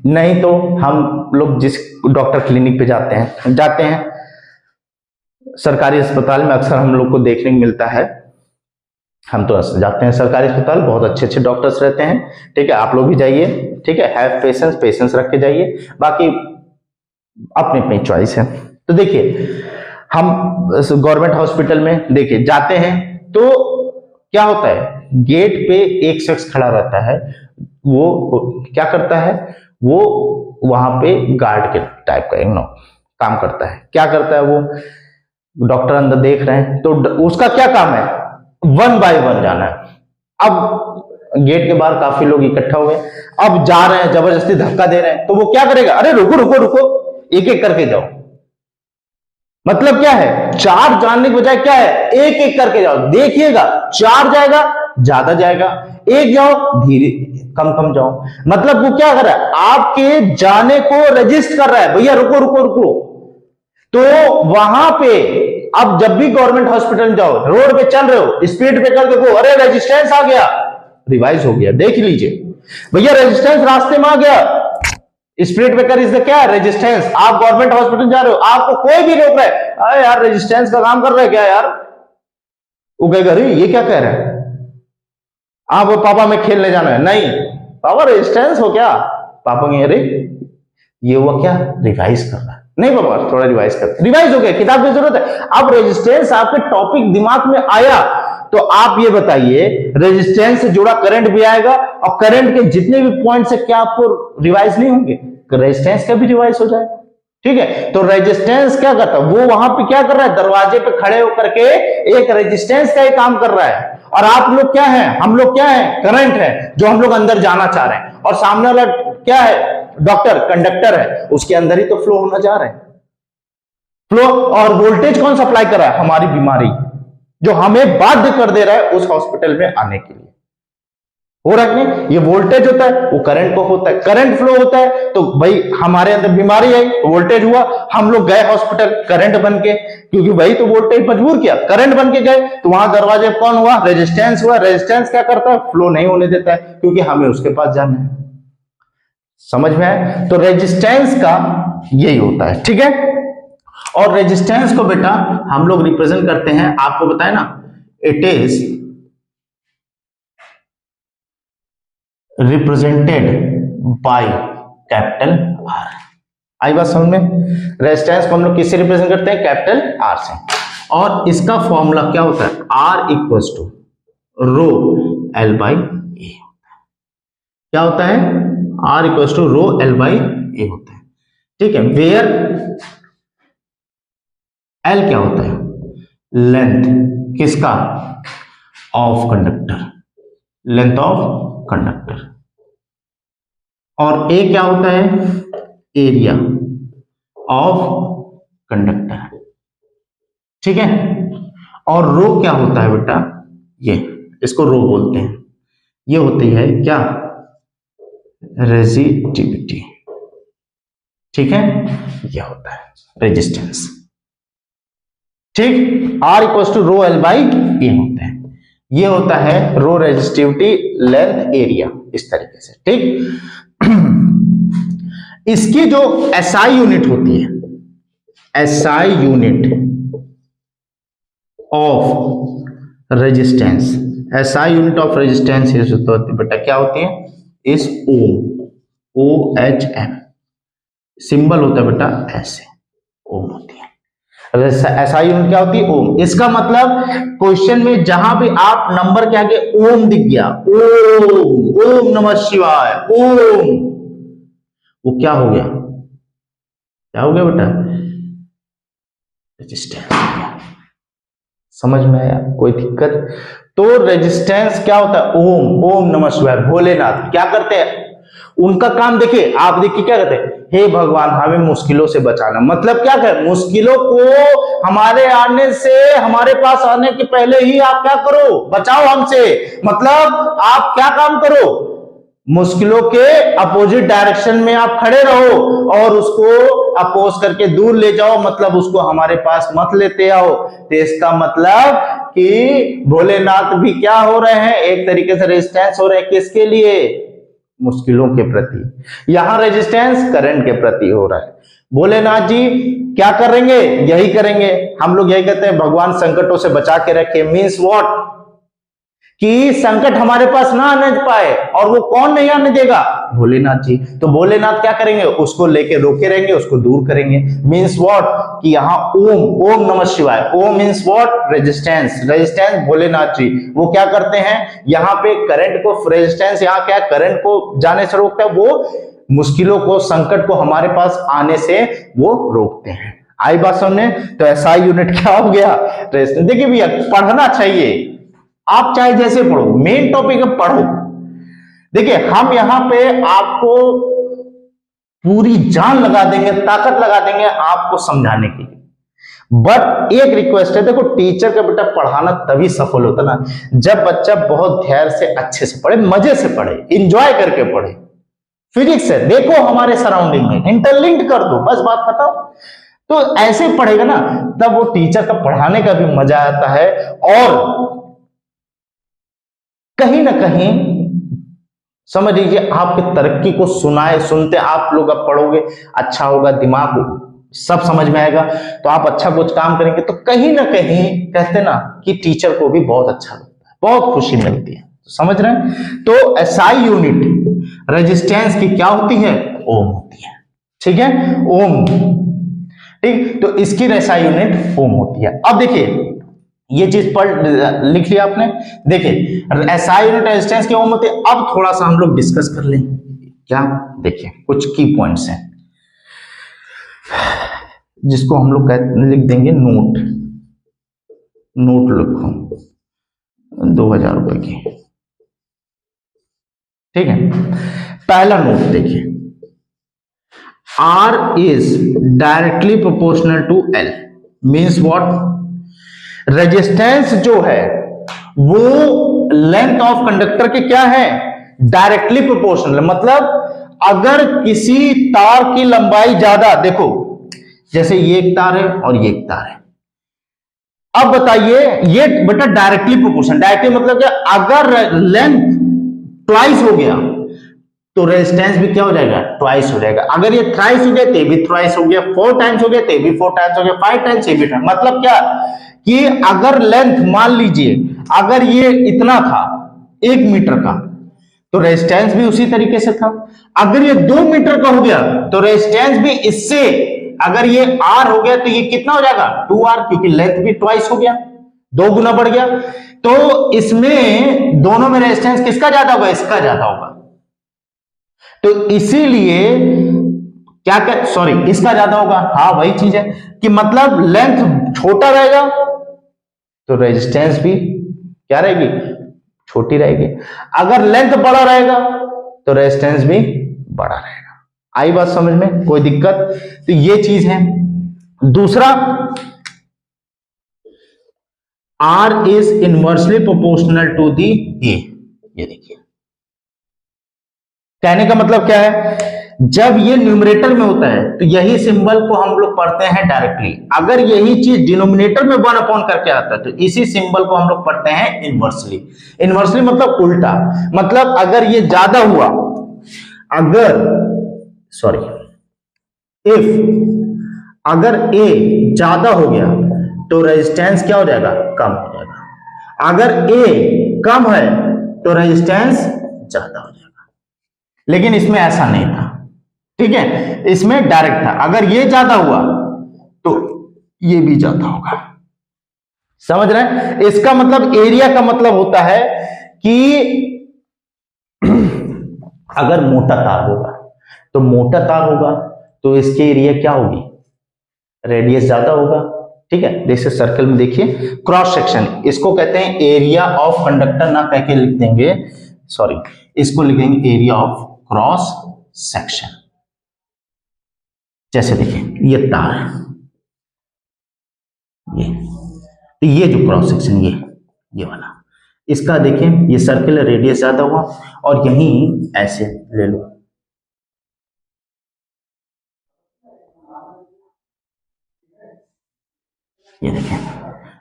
नहीं तो हम लोग जिस डॉक्टर क्लिनिक पे जाते हैं सरकारी अस्पताल में अक्सर हम लोग को देखने को मिलता है। हम तो जाते हैं सरकारी अस्पताल, बहुत अच्छे अच्छे डॉक्टर्स रहते हैं, ठीक है, आप लोग भी जाइए, ठीक है, हैव पेशेंस, पेशेंस रख के जाइए, बाकी अपनी अपनी चॉइस है। तो देखिए हम गवर्नमेंट हॉस्पिटल में देखिए जाते हैं तो क्या होता है, गेट पे एक शख्स खड़ा रहता है, वो क्या करता है, वो वहां पे गार्ड के टाइप का काम करता है। क्या करता है वो, डॉक्टर अंदर देख रहे हैं तो उसका क्या काम है, 1 बाय 1 जाना है। अब गेट के बाहर काफी लोग इकट्ठा हुए, अब जा रहे हैं, जबरदस्ती धक्का दे रहे हैं, तो वो क्या करेगा, अरे रुको रुको रुको, एक एक करके जाओ। मतलब क्या है, 4 जानने के बजाय क्या है, एक एक करके जाओ। देखिएगा 4 जाएगा ज्यादा जाएगा, 1 जाओ धीरे कम कम जाओ। मतलब वो क्या कर रहा है, आपके जाने को रजिस्ट कर रहा है, भैया रुको रुको रुको। तो वहां पे अब जब भी गवर्नमेंट हॉस्पिटल जाओ, रोड पे चल रहे हो, स्पीड पे चल देखो, अरे रेजिस्टेंस आ गया, रिवाइज हो गया, देख लीजिए भैया रेजिस्टेंस रास्ते में आ गया। स्पीड ब्रेकर इज द क्या, रेजिस्टेंस। आप गवर्नमेंट हॉस्पिटल जा रहे हो, आपको कोई भी रोक रहा है, अरे यार रेजिस्टेंस का काम कर रहा है क्या यार, वो कहेगा अरे ये क्या कह रहा है, आप पापा में खेलने जाना है, नहीं पापा रेजिस्टेंस हो क्या, पापा कहेंगे अरे ये हुआ क्या, रिवाइज कर रहा है, नहीं पापा थोड़ा रिवाइज कर, रिवाइज हो गया, किताब की जरूरत है। अब रेजिस्टेंस आपके टॉपिक दिमाग में आया तो आप ये बताइए, रेजिस्टेंस से जुड़ा करंट भी आएगा और करंट के जितने भी पॉइंट्स है क्या आपको रिवाइज नहीं होंगे, रेजिस्टेंस का भी रिवाइज हो जाएगा, ठीक है। तो रेजिस्टेंस क्या करता है, वो वहां पे क्या कर रहा है, दरवाजे पे खड़े होकर के एक रेजिस्टेंस का ही काम कर रहा है, और आप लोग क्या है, हम लोग क्या है, करंट है जो हम लोग अंदर जाना चाह रहे हैं, और सामने वाला क्या है, डॉक्टर कंडक्टर है, उसके अंदर ही तो फ्लो होना चाह रहे हैं, फ्लो। और वोल्टेज कौन सप्लाई कर रहा है, हमारी बीमारी, जो हमें बाध्य कर दे रहा है उस हॉस्पिटल में आने के लिए, हो रहा है नहीं, ये वोल्टेज होता है, वो करंट को होता है, करंट फ्लो होता है, तो भाई हमारे अंदर बीमारी आई तो वोल्टेज हुआ, हम लोग गए हॉस्पिटल करंट बन के, क्योंकि वही तो वोल्टेज मजबूर किया, करंट बन के गए, तो वहां दरवाजे कौन हुआ, रेजिस्टेंस हुआ, रेजिस्टेंस क्या करता है, फ्लो नहीं होने देता है, क्योंकि हमें उसके पास जाना है। समझ में आए, तो रेजिस्टेंस का यही होता है, ठीक है। और रेजिस्टेंस को बेटा हम लोग रिप्रेजेंट करते हैं, आपको बताए ना, it is represented by capital R. आई बात समझ में, रेजिस्टेंस को हम लोग किससे रिप्रेजेंट करते हैं, कैपिटल आर से, और इसका फॉर्मूला क्या होता है, R equals to rho L by A. क्या होता है, R equals to rho L by A होता है, ठीक है। वेयर एल क्या होता है, लेंथ किसका, of conductor, length of conductor, और ए क्या होता है, एरिया ऑफ कंडक्टर, ठीक है। और रो क्या होता है बेटा, ये इसको रो बोलते हैं, ये होती है क्या, रेजिस्टिविटी, ठीक है, यह होता है रेजिस्टेंस, ठीक। R equals to rho L by A होता है, ये होता है रो रेजिस्टिविटी, लेंथ, एरिया, इस तरीके से, ठीक। इसकी जो एसआई यूनिट होती है, SI unit of resistance, SI unit of resistance बेटा क्या होती है, इस ओम, ओ एच एम, सिंबल होता है बेटा ऐसे, ओम होती है। एसआई यूनिट क्या होती है, ओम। इसका मतलब क्वेश्चन में जहां भी आप नंबर के आगे ओम दिख गया, ओम, ओम नमः शिवाय, ओम, वो क्या हो गया, क्या हो गया बेटा, रेजिस्टेंस हो गया। समझ में आया, कोई दिक्कत, तो रेजिस्टेंस क्या होता है, ओम, ओम नमः शिवाय, भोलेनाथ क्या करते हैं, उनका काम देखिए, आप देखिए क्या कहते हैं, हे भगवान हमें मुश्किलों से बचाना, मतलब क्या करें, मुश्किलों को हमारे आने से, हमारे पास आने के पहले ही आप क्या करो, बचाओ हमसे। मतलब आप क्या काम करो, मुश्किलों के अपोजिट डायरेक्शन में आप खड़े रहो और उसको अपोज करके दूर ले जाओ, मतलब उसको हमारे पास मत लेते आओ। तो इसका मतलब कि भोलेनाथ भी क्या हो रहे हैं, एक तरीके से रेजिस्टेंस हो रहे हैं, किसके लिए, मुश्किलों के प्रति। यहां रेजिस्टेंस करंट के प्रति हो रहा है। भोलेनाथ जी क्या करेंगे? यही करेंगे। हम लोग यही कहते हैं भगवान संकटों से बचा के रखे। Means what? कि संकट हमारे पास ना आने पाए। और वो कौन नहीं आने देगा? भोलेनाथ जी। तो भोलेनाथ क्या करेंगे? उसको लेके रोके रहेंगे, उसको दूर करेंगे। Means what? कि यहाँ ओम, ओम नमः शिवाय। Ohm means what? Resistance. Resistance Bholenath ji वो क्या करते हैं? यहाँ पे करंट को, रेजिस्टेंस यहाँ क्या करंट को जाने से रोकता है, वो मुश्किलों को, संकट को हमारे पास आने से वो रोकते हैं। आई बात समझने? तो एसआई यूनिट क्या हो गया? रेजिस्टेंस। देखिए भैया पढ़ना चाहिए, आप चाहे जैसे पढ़ो, मेन टॉपिक है पढ़ो। देखिए हम यहां पे आपको पूरी जान लगा देंगे, ताकत लगा देंगे आपको समझाने के लिए। बट एक रिक्वेस्ट है, देखो टीचर का बेटा पढ़ाना तभी सफल होता ना जब बच्चा बहुत ध्यान से अच्छे से पढ़े, मजे से पढ़े, इंजॉय करके पढ़े। फिजिक्स है, देखो हमारे सराउंडिंग में, इंटरलिंक्ड कर दो, बस बात खत्म। तो ऐसे पढ़ेगा ना तब वो टीचर का पढ़ाने का भी मजा आता है। और कहीं ना कहीं समझ लीजिए आपकी तरक्की को सुनते आप लोग अब पढ़ोगे, अच्छा होगा, दिमाग सब समझ में आएगा, तो आप अच्छा कुछ काम करेंगे तो कहीं ना कहीं कहते ना कि टीचर को भी बहुत अच्छा लगता है, बहुत खुशी मिलती है। समझ रहे हैं? तो एसआई यूनिट रेजिस्टेंस की क्या होती है? ओम होती है। ठीक है, ओम। ठीक, तो इसकी एसआई यूनिट ओम होती है। अब देखिए ये चीज पढ़ लिख लिया आपने। देखिए एसआई यूनिट रेजिस्टेंस के ओम होते हैं। अब थोड़ा सा हम लोग डिस्कस कर लें। क्या? देखिए कुछ की पॉइंट्स हैं जिसको हम लोग लिख देंगे नोट। नोट लिखो 2000 रुपए की। ठीक है, पहला नोट देखिए, R is directly proportional to L। Means what? Resistance जो है वो लेंथ ऑफ कंडक्टर के क्या है? Directly proportional. मतलब अगर किसी तार की लंबाई ज्यादा, देखो जैसे ये एक तार है और ये एक तार है, अब बताइए ये बेटा डायरेक्टली प्रोपोर्शनल। डायरेक्टली मतलब क्या? अगर लेंथ ट्वाइस हो गया तो रेजिस्टेंस भी क्या हो जाएगा? ट्वाइस हो जाएगा। अगर ये थ्राइस हो गया तो भी थ्राइस हो गया, 4 टाइम्स हो गया तो भी 4 टाइम्स हो गया, 5 टाइम्स ये भी टाइम। मतलब क्या कि अगर लेंथ मान लीजिए अगर ये इतना था 1 मीटर का तो रेजिस्टेंस भी उसी तरीके से था। अगर ये 2 मीटर का हो गया तो रेजिस्टेंस भी इससे, अगर ये R हो गया तो ये कितना हो जाएगा? 2R, क्योंकि लेंथ भी ट्वाइस हो गया, 2 गुना बढ़ गया। तो इसमें दोनों में रेजिस्टेंस किसका ज्यादा होगा? इसका ज्यादा होगा। तो इसीलिए क्या कर, सॉरी इसका ज्यादा होगा। हाँ वही चीज है कि मतलब लेंथ छोटा रहेगा तो रेजिस्टेंस भी क्या रहेगी? छोटी रहेगी। अगर लेंथ बड़ा रहेगा तो रेजिस्टेंस भी बड़ा रहेगा। आई बात समझ में? कोई दिक्कत? तो ये चीज है। दूसरा, R is inversely proportional to the A। ये देखिए कहने का मतलब क्या है? जब ये न्यूमरेटर में होता है तो यही सिंबल को हम लोग पढ़ते हैं डायरेक्टली। अगर यही चीज डिनोमिनेटर में 1 अपॉन करके आता है तो इसी सिंबल को हम लोग पढ़ते हैं इनवर्सली। इनवर्सली मतलब उल्टा। मतलब अगर ये ज्यादा हुआ, अगर सॉरी अगर A ज्यादा हो गया तो रेजिस्टेंस क्या हो जाएगा? कम हो जाएगा। अगर A कम है तो रेजिस्टेंस ज्यादा हो जाएगा। लेकिन इसमें ऐसा नहीं था। ठीक है, इसमें डायरेक्ट था। अगर ये ज्यादा हुआ तो ये भी ज्यादा होगा। समझ रहे हैं? इसका मतलब एरिया का मतलब होता है कि अगर मोटा तार होगा तो मोटा तार होगा तो इसकी एरिया क्या होगी? रेडियस ज्यादा होगा। ठीक है, जैसे सर्कल में देखिए क्रॉस सेक्शन, इसको कहते हैं एरिया ऑफ कंडक्टर, ना कह के लिख देंगे, सॉरी इसको लिखेंगे एरिया ऑफ क्रॉस सेक्शन। जैसे देखिए ये तार है, ये जो क्रॉस सेक्शन ये वाला, इसका देखिए ये सर्कल रेडियस ज्यादा हुआ और यहीं ऐसे ले लो, ये देखिए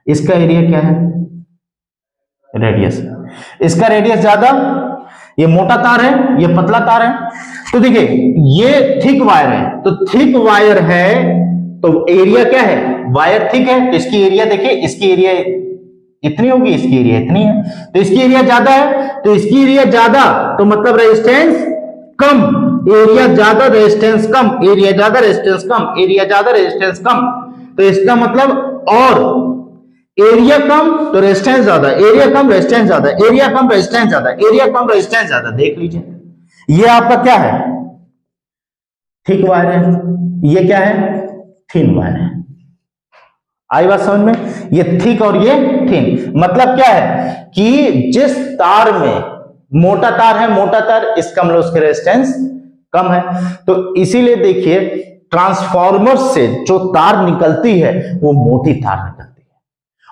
इसका एरिया क्या है? रेडियस। इसका रेडियस ज्यादा, ये मोटा तार है, ये पतला तार है। तो देखिए ये थिक वायर है, तो थिक वायर है तो एरिया क्या है, वायर थिक है तो इसकी एरिया देखिए, इसकी एरिया इतनी होगी, इसकी एरिया इतनी है, तो इसकी एरिया ज्यादा है, तो इसकी एरिया ज्यादा तो मतलब रेजिस्टेंस कम, एरिया ज्यादा रेजिस्टेंस कम, एरिया ज्यादा रेजिस्टेंस कम, एरिया ज्यादा रेजिस्टेंस कम, तो इसका मतलब और एरिया कम तो रेजिस्टेंस ज्यादा, एरिया कम रेजिस्टेंस ज्यादा, एरिया कम रेजिस्टेंस ज्यादा, एरिया कम रेजिस्टेंस ज्यादा। देख लीजिए ये आपका क्या है, थिक वायर है, ये क्या है, थिन वायर है। आई बात समझ में, ये थिक और ये थिन, मतलब क्या है कि जिस तार में मोटा तार है, मोटा तार इसका मतलब उसके रेजिस्टेंस कम है। तो इसीलिए देखिए ट्रांसफार्मर से जो तार निकलती है वो मोटी तार निकलती है।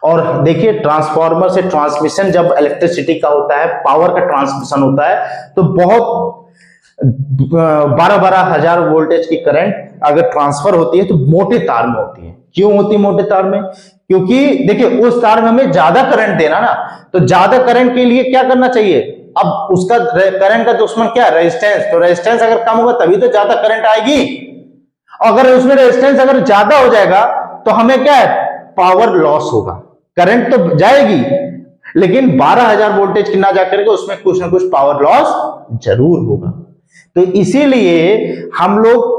और देखिए ट्रांसफार्मर से ट्रांसमिशन जब इलेक्ट्रिसिटी का होता है, पावर का ट्रांसमिशन होता है, तो बहुत 12-12 हजार वोल्टेज की करंट अगर ट्रांसफर होती है तो मोटे तार में होती है। क्यों होती है मोटे तार में, क्योंकि देखिए उस तार में हमें ज्यादा करंट देना ना, तो ज्यादा करंट के लिए क्या करना चाहिए, अब उसका करंट का दुश्मन क्या है, रेजिस्टेंस, तो रेजिस्टेंस अगर कम होगा तभी तो ज्यादा करंट आएगी। अगर उसमें रेजिस्टेंस अगर ज्यादा हो जाएगा तो हमें क्या है, पावर लॉस होगा, करंट तो जाएगी लेकिन 12,000 वोल्टेज की ना जाकर के उसमें कुछ ना कुछ पावर लॉस जरूर होगा। तो इसीलिए हम लोग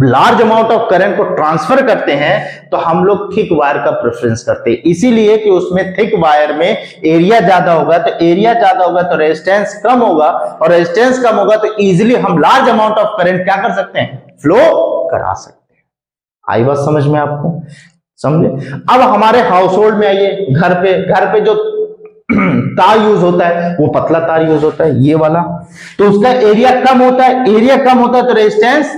लार्ज अमाउंट ऑफ करंट को ट्रांसफर करते हैं तो हम लोग थिक वायर का प्रेफरेंस करते हैं, इसीलिए कि उसमें थिक वायर में एरिया ज्यादा होगा, तो एरिया ज्यादा होगा तो रेजिस्टेंस कम होगा, और रेजिस्टेंस कम होगा तो इजीली हम लार्ज अमाउंट ऑफ करंट क्या कर सकते हैं, फ्लो करा सकते हैं। आई बात समझ में आपको, समझे। अब हमारे हाउस होल्ड में आइए, घर पे जो तार यूज होता है वो पतला तार यूज होता है, ये वाला, तो उसका एरिया कम होता है, एरिया कम होता है तो रेजिस्टेंस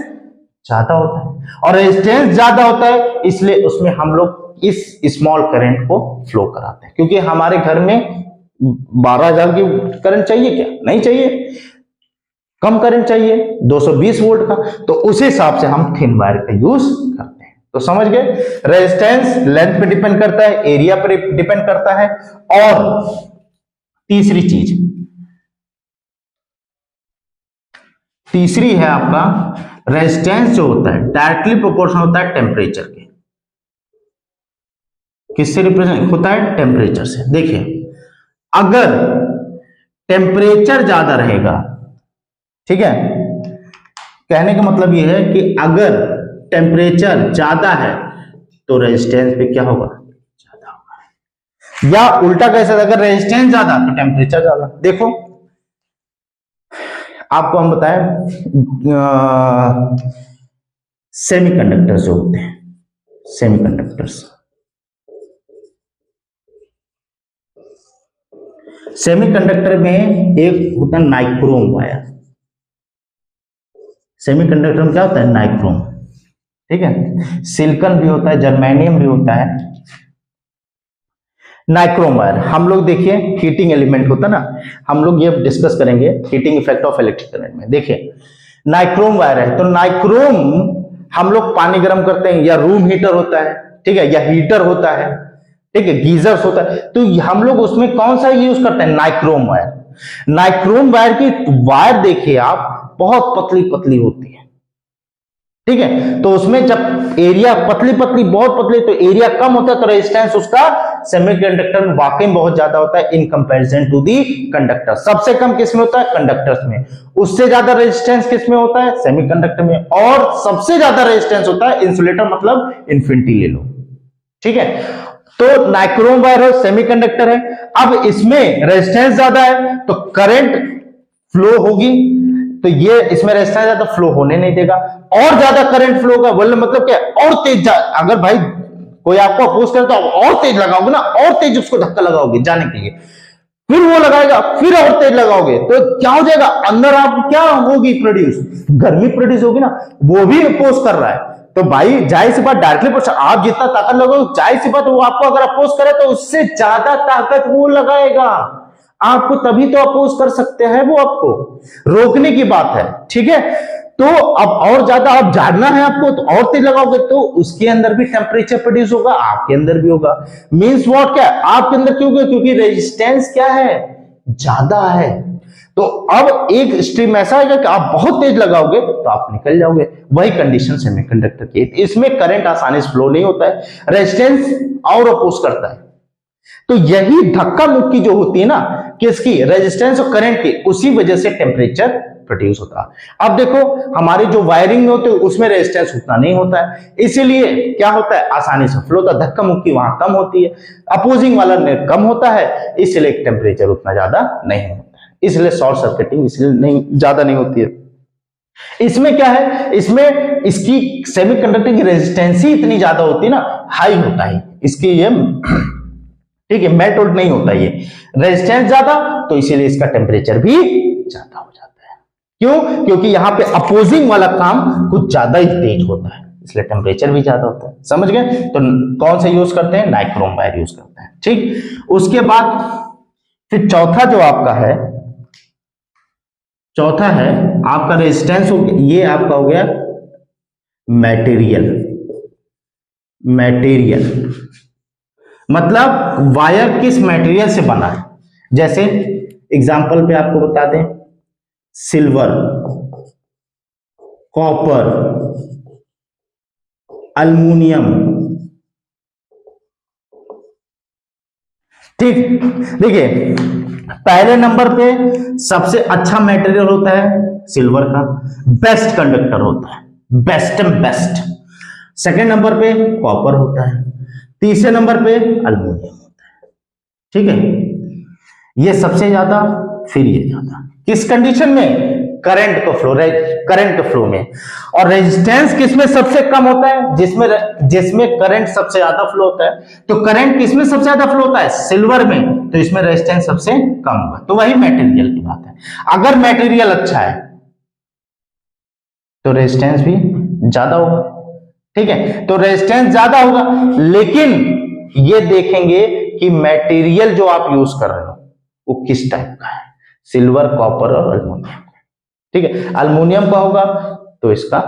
ज्यादा होता है, और रेजिस्टेंस ज्यादा होता है इसलिए उसमें हम लोग इस स्मॉल करंट को फ्लो कराते हैं। क्योंकि हमारे घर में 12,000 की करंट चाहिए क्या, नहीं चाहिए, कम करंट चाहिए 220 वोल्ट का, तो उस हिसाब से हम थिन वायर का यूज करते हैं। तो समझ गए, रेजिस्टेंस लेंथ पे डिपेंड करता है, एरिया पे डिपेंड करता है, और तीसरी है आपका रेजिस्टेंस जो होता है डायरेक्टली प्रोपोर्शनल होता है टेम्परेचर के। किससे रिप्रेजेंट होता है, टेम्परेचर से। देखिए अगर टेम्परेचर ज्यादा रहेगा, ठीक है, कहने का मतलब यह है कि अगर टेम्परेचर ज्यादा है तो रेजिस्टेंस पे क्या होगा, ज्यादा होगा, या उल्टा कैसे, अगर रेजिस्टेंस ज्यादा तो टेम्परेचर ज्यादा। देखो आपको हम बताएं सेमीकंडक्टर्स जो होते हैं, सेमीकंडक्टर में एक होता है नाइक्रोम वायर। सेमीकंडक्टर में क्या होता है, नाइक्रोम, ठीक है, सिलिकॉन भी होता है, जर्मेनियम भी होता है। नाइक्रोम वायर हम लोग देखिए हीटिंग एलिमेंट होता है ना, हम लोग ये डिस्कस करेंगे heating effect of electric current में। देखिए नाइक्रोम वायर है, तो नाइक्रोम हम लोग पानी गर्म करते हैं, या रूम हीटर होता है, ठीक है, या हीटर होता है, ठीक है, गीजर्स होता है, तो हम लोग उसमें कौन सा यूज करते हैं, नाइक्रोम वायर। नाइक्रोम वायर की वायर देखिए आप, बहुत पतली पतली होती है, ठीक है, तो उसमें जब एरिया पतली पतली बहुत पतली, तो एरिया कम होता है तो रेजिस्टेंस उसका सेमीकंडक्टर में वाकई बहुत ज्यादा होता है in comparison to the conductor. सबसे कम किस में होता है, कंडक्टर्स में, उससे ज्यादा रेजिस्टेंस किस में होता है, सेमीकंडक्टर में, और सबसे ज्यादा रेजिस्टेंस होता है इंसुलेटर, मतलब इन्फिनिटी ले लो, ठीक है। तो नाइक्रोम वायर है, सेमीकंडक्टर है, अब इसमें रेजिस्टेंस ज्यादा है तो करंट फ्लो होगी, तो ये इसमें रेजिस्टेंस ज्यादा फ्लो होने नहीं देगा, और ज्यादा करंट फ्लो होगा, बोलने मतलब क्या, और तेज, अगर भाई कोई आपको अपोज करे तो आप और तेज लगाओगे ना, और तेज उसको धक्का लगाओगे जाने के लिए, फिर वो लगाएगा, फिर और तेज लगाओगे, तो क्या हो जाएगा, अंदर आप क्या होगी प्रोड्यूस, गर्मी प्रोड्यूस होगी ना, वो भी अपोज कर रहा है। तो भाई जाहिर सी बात डायरेक्टली आप जितना ताकत लगाओगे, जाहिर सी बात वो आपको अगर अपोज करे तो उससे ज्यादा ताकत वो लगाएगा, आपको तभी तो अपोज कर सकते हैं, वो आपको रोकने की बात है, ठीक है। तो अब और ज्यादा आप जानना है आपको, तो और तेज लगाओगे तो उसके अंदर भी टेम्परेचर प्रोड्यूस होगा, आपके अंदर भी होगा। मींस व्हाट, क्या आपके अंदर क्यों, क्योंकि रेजिस्टेंस क्या है, ज्यादा है, तो अब एक स्ट्रीम ऐसा आएगा कि आप बहुत तेज लगाओगे तो आप निकल जाओगे। वही कंडीशन सेमीकंडक्टर की, इसमें करंट आसानी से फ्लो नहीं होता है, रेजिस्टेंस और अपोज करता है। तो यही धक्का मुक्की जो होती है ना किसकी, रेजिस्टेंस और करंट की, उसी वजह से टेम्परेचर प्रोड्यूस होता है। अब देखो हमारी जो वायरिंग में होती है उसमें रेजिस्टेंस उतना नहीं होता है, इसीलिए क्या होता है, आसानी से फ्लो होता है, धक्का मुक्की वहां कम होती है, अपोजिंग वाला नेट कम होता है, इसलिए टेम्परेचर उतना ज्यादा नहीं होता है, इसलिए शॉर्ट सर्किटिंग इसलिए नहीं ज्यादा नहीं होती है। इसमें क्या है, इसमें इसकी सेमीकंडक्टर की रेजिस्टेंस ही इतनी ज्यादा होती है ना, हाई होता है इसकी, ये ठीक है, मेल्ट आउट नहीं होता ये, रेजिस्टेंस ज्यादा, तो इसीलिए इसका टेम्परेचर भी ज्यादा हो जाता है। क्यों, क्योंकि यहां पे अपोजिंग वाला काम कुछ ज्यादा ही तेज होता है, इसलिए टेम्परेचर भी ज्यादा होता है। समझ गए? तो कौन सा यूज करते हैं, नाइक्रोम वायर यूज करते हैं। ठीक, उसके बाद फिर चौथा जो आपका है, चौथा है आपका रेजिस्टेंस, ये आपका हो गया मटेरियल। मटेरियल मतलब वायर किस मटेरियल से बना है, जैसे एग्जांपल पे आपको बता दें, सिल्वर, कॉपर, एल्युमिनियम। ठीक, देखिए पहले नंबर पे सबसे अच्छा मटेरियल होता है सिल्वर का, बेस्ट कंडक्टर होता है, best and best. Second number पे कॉपर होता है, तीसरे नंबर पे एल्युमिनियम होता है। ठीक है, ये सबसे ज्यादा, फिर ये ज्यादा, किस कंडीशन में, करंट का फ्लो, करंट के फ्लो में। और रेजिस्टेंस किसमें सबसे कम होता है, जिसमें करंट सबसे ज्यादा फ्लो होता है। तो करंट किसमें सबसे ज्यादा फ्लो होता है, सिल्वर में, तो इसमें रेजिस्टेंस सबसे कम होगा। तो वही मटेरियल की बात है, अगर मटेरियल अच्छा है तो रेजिस्टेंस भी ज्यादा होगा। ठीक है, तो रेजिस्टेंस ज्यादा होगा, लेकिन ये देखेंगे कि मटेरियल जो आप यूज कर रहे हो वो किस टाइप का है, सिल्वर, कॉपर और एल्युमिनियम। ठीक है, एल्युमिनियम का होगा तो इसका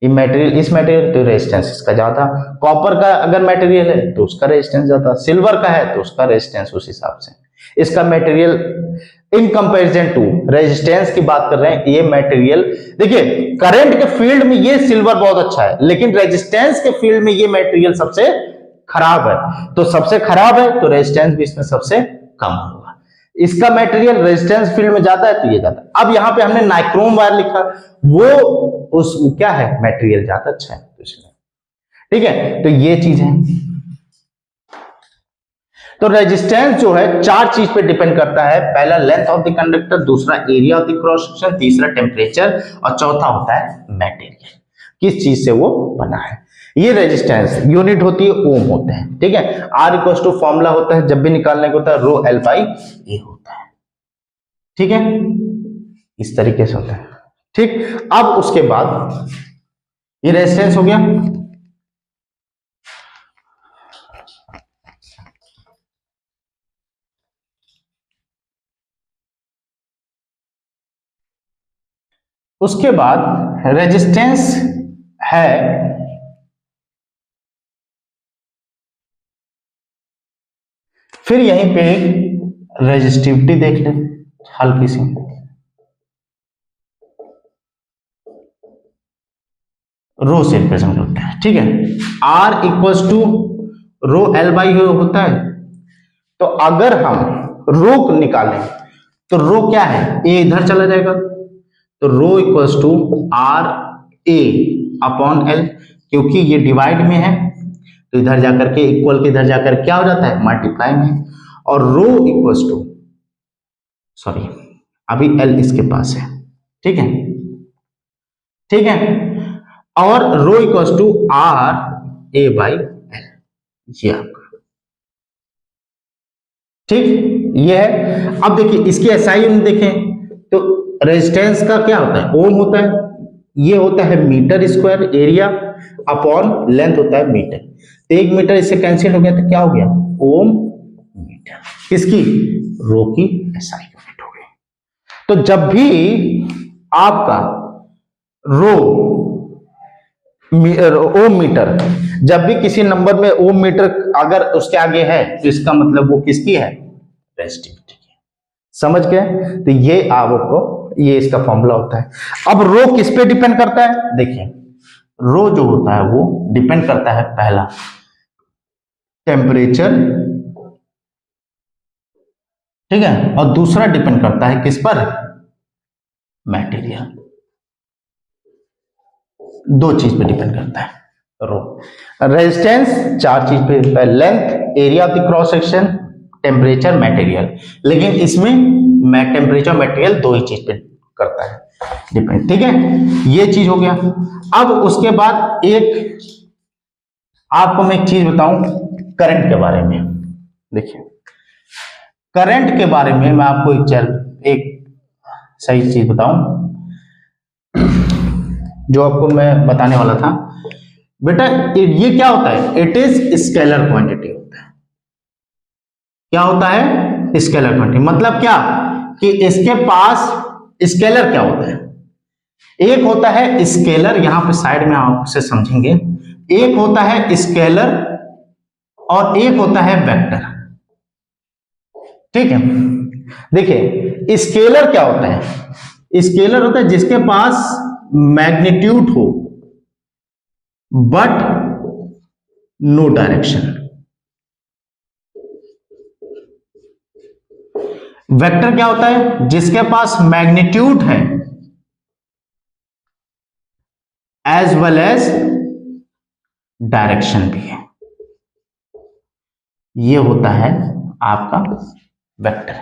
ये मटेरियल, इस मटेरियल तो रेजिस्टेंस इसका ज्यादा, कॉपर का अगर मटेरियल है तो उसका रेजिस्टेंस ज्यादा, सिल्वर का है तो उसका रेजिस्टेंस उस हिसाब से, इसका material in comparison to, resistance की बात कर रहे हैं, ये मटेरियल देखिए करंट के फील्ड में ये सिल्वर बहुत अच्छा है, लेकिन रेजिस्टेंस के फील्ड में ये मटेरियल सबसे खराब है। तो सबसे खराब है तो रेजिस्टेंस भी इसमें सबसे कम होगा। इसका मटेरियल रेजिस्टेंस फील्ड में ज्यादा है तो ये ज्यादा। अब यहां पे हमने नाइक्रोम वायर लिखा, वो उस क्या है, मटेरियल ज्यादा अच्छा है तो इसलिए। ठीक है, तो ये चीज है। तो रेजिस्टेंस जो है चार चीज पे डिपेंड करता है, पहला लेंथ ऑफ द कंडक्टर, दूसरा area of the cross section, तीसरा टेम्परेचर और चौथा होता है मटेरियल, किस चीज से वो बना है। ये रेजिस्टेंस यूनिट होती है, ओम होते हैं। ठीक है, आर इक्वल टू फॉर्मूला होता है जब भी निकालने का होता है, रो एल बाई ए होता है। ठीक है, इस तरीके से होता है। ठीक, अब उसके बाद ये रेजिस्टेंस हो गया। उसके बाद रेजिस्टेंस है फिर यहीं पे रेजिस्टिविटी देख ले हल्की सी, रो से रिप्रेजेंट होता है। ठीक है, R equals to rho L by होता है। तो अगर हम रो को निकालें तो रो क्या है, ए इधर चला जाएगा, तो rho equals to R A upon L, क्योंकि ये डिवाइड में है तो इधर जाकर के इक्वल के इधर जाकर क्या हो जाता है, मल्टीप्लाई में। और रो इक्वल्स टू, सॉरी अभी एल इसके पास है। ठीक है, ठीक है, और rho equals to R A by L, ये आपका। ठीक, ये है। अब देखिए इसकी एसआई यूनिट देखें तो रेजिस्टेंस का क्या होता है, ओम होता है, ये होता है meter square, area upon length होता है मीटर। तो 1 मीटर इससे कैंसिल हो गया तो क्या हो गया, ओम मीटर, किसकी, रो की एसआई यूनिट हो गई। तो जब भी आपका रो ओम मीटर, जब भी किसी नंबर में ओम मीटर अगर उसके आगे है तो इसका मतलब वो किसकी है, रेजिस्टिविटी की। समझ गए? तो ये आपको ये इसका फॉर्मूला होता है। अब रो किस पे डिपेंड करता है? देखिए रो जो होता है वो डिपेंड करता है पहला टेम्परेचर, ठीक है, और दूसरा डिपेंड करता है किस पर? मटेरियल। दो चीज पे डिपेंड करता है रो। रेजिस्टेंस चार चीज पे, length, area of the cross section, temperature, material. लेकिन इसमें टेम्परेचर मटेरियल दो ही चीज पे करता है डिपेंड, ठीक है, ये चीज हो गया। अब उसके बाद एक आपको मैं एक चीज बताऊं करंट के बारे में। देखिए करंट के बारे में मैं आपको एक सही चीज बताऊं जो आपको मैं बताने वाला था। बेटा ये क्या होता है? इट इज स्केलर क्वांटिटी होता है। क्या होता है? Scalar quantity. मतलब क्या कि इसके पास स्केलर क्या होता है? एक होता है स्केलर, यहां पे साइड में आप उसे समझेंगे, एक होता है स्केलर और एक होता है वेक्टर, ठीक है। देखिए स्केलर क्या होता है? स्केलर होता है जिसके पास मैग्नीट्यूड हो बट नो डायरेक्शन। वेक्टर क्या होता है? जिसके पास मैग्नीट्यूड है एज वेल एज डायरेक्शन भी है, ये होता है आपका वेक्टर।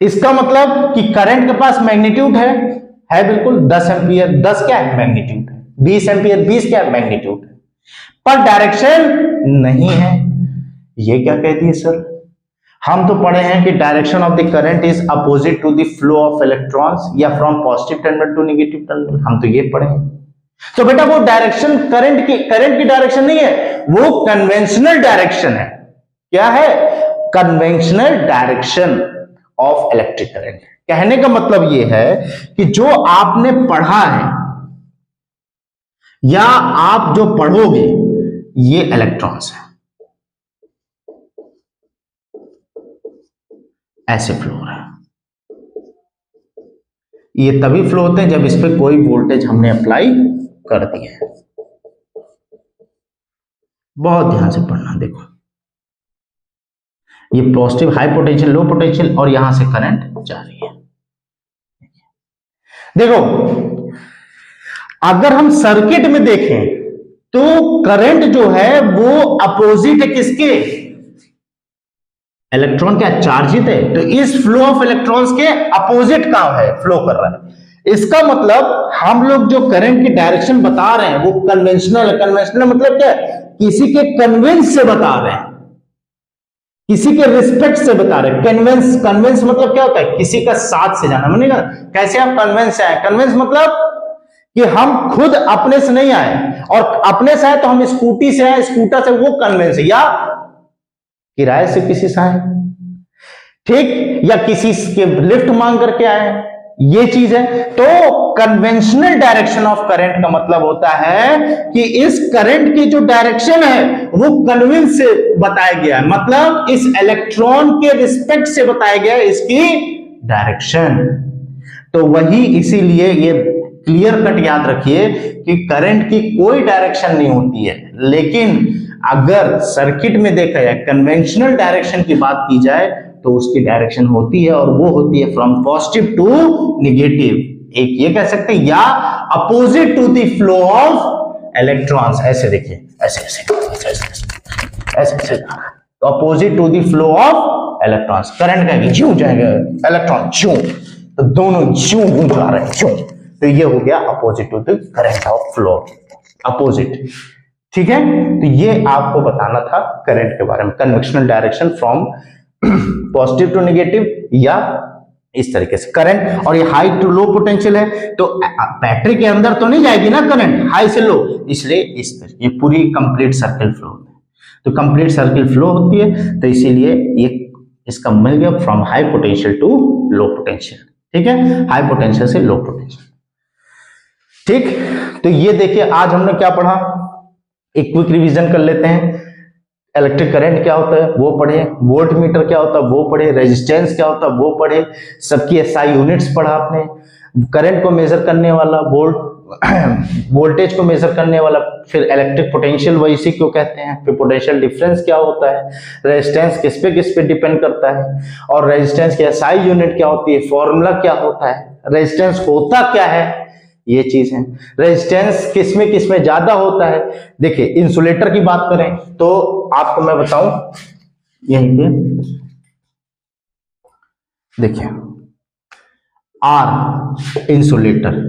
इसका मतलब कि करंट के पास मैग्नीट्यूड है बिल्कुल 10 एम्पियर। 10 क्या है? मैग्नीट्यूड है। 20 एम्पियर, 20 क्या है? मैग्नीट्यूड है, पर डायरेक्शन नहीं है। ये क्या कहती है सर? हम तो पढ़े हैं कि direction of the current is opposite to the flow of electrons या from positive terminal to negative terminal, हम तो ये पढ़े हैं। तो बेटा वो डायरेक्शन करंट की डायरेक्शन नहीं है, वो कन्वेंशनल डायरेक्शन है। क्या है? Conventional direction of electric current. कहने का मतलब यह है कि जो आपने पढ़ा है या आप जो पढ़ोगे ये इलेक्ट्रॉन्स है, ऐसे फ्लो हो रहा है। ये तभी फ्लो होते हैं जब इस पे कोई वोल्टेज हमने अप्लाई कर दिया है। बहुत ध्यान से पढ़ना। देखो ये positive high potential, low potential, और यहां से करंट जा रही है। देखो अगर हम सर्किट में देखें तो करंट जो है वो अपोजिट है किसके? इलेक्ट्रॉन क्या चार्जित है, तो इस फ्लो ऑफ इलेक्ट्रॉन्स के अपोजिट कहां है? फ्लो कर रहा है। इसका मतलब हम लोग जो करंट की डायरेक्शन बता रहे हैं वो कन्वेंशनल है। कन्वेंशनल मतलब क्या है? किसी के कन्वेंस से बता रहे हैं, किसी के रिस्पेक्ट से बता रहे हैं। कन्वेंस मतलब क्या होता है? किसी का साथ से जाना। मानेगा कैसे आप कन्वेंस से आए? कन्वेंस मतलब कि हम खुद अपने से नहीं आए, और अपने से आए तो हम स्कूटी से आए, स्कूटर से, वो कन्वेंस है। या किराए से किसी से आए, ठीक, या किसी के लिफ्ट मांग करके आए, ये चीज है। तो कन्वेंशनल डायरेक्शन ऑफ करंट का मतलब होता है कि इस करंट की जो डायरेक्शन है वो कन्वेंस से बताया गया है, मतलब इस इलेक्ट्रॉन के रिस्पेक्ट से बताया गया है इसकी डायरेक्शन। तो वही इसीलिए ये क्लियर कट याद रखिए कि करंट की कोई डायरेक्शन नहीं होती है, लेकिन अगर सर्किट में देखा जाए कन्वेंशनल डायरेक्शन की बात की जाए तो उसकी डायरेक्शन होती है, और वो होती है फ्रॉम पॉजिटिव टू नेगेटिव। एक ये कह सकते हैं, या opposite to the flow of electrons. ऐसे देखिए, ऐसे ऐसे ऐसे ऐसे, तो opposite to the flow of electrons. Current का ज्यों जाएगा इलेक्ट्रॉन ज्यों, तो दोनों ज्यों जा रहे हैं ज्यों, तो ये हो गया opposite to the current of flow, opposite. ठीक है, तो ये आपको बताना था करंट के बारे में, conventional direction from positive to negative या इस तरीके से करंट। और ये हाई टू लो पोटेंशियल है, तो बैटरी के अंदर तो नहीं जाएगी ना करंट, हाई से लो, इसलिए इस तरह ये पूरी कंप्लीट सर्किल फ्लो होती है। तो कंप्लीट सर्किल फ्लो होती है, तो इसीलिए ये इसका मिल गया from high potential to low potential. ठीक है, हाई पोटेंशियल से लो पोटेंशियल। ठीक, तो ये देखिए आज हमने क्या पढ़ा, एक क्विक रिवीजन कर लेते हैं। इलेक्ट्रिक करंट क्या होता है वो पढ़े, वोल्ट मीटर क्या होता है वो पढ़े, रेजिस्टेंस क्या होता है वो पढ़े, सबकी एसआई यूनिट्स पढ़ा आपने, करंट को मेजर करने वाला वोल्टेज को मेजर करने वाला, फिर इलेक्ट्रिक पोटेंशियल वही इसी को कहते हैं, फिर पोटेंशियल डिफरेंस क्या होता है, रेजिस्टेंस किस पे डिपेंड करता है, और रेजिस्टेंस की एसआई यूनिट क्या होती है, फॉर्मूला क्या होता है, रेजिस्टेंस होता क्या है, ये चीज है। रेजिस्टेंस किसमें ज्यादा होता है। देखिए इंसुलेटर की बात करें तो आपको मैं बताऊं, यहीं पे देखिए आर इंसुलेटर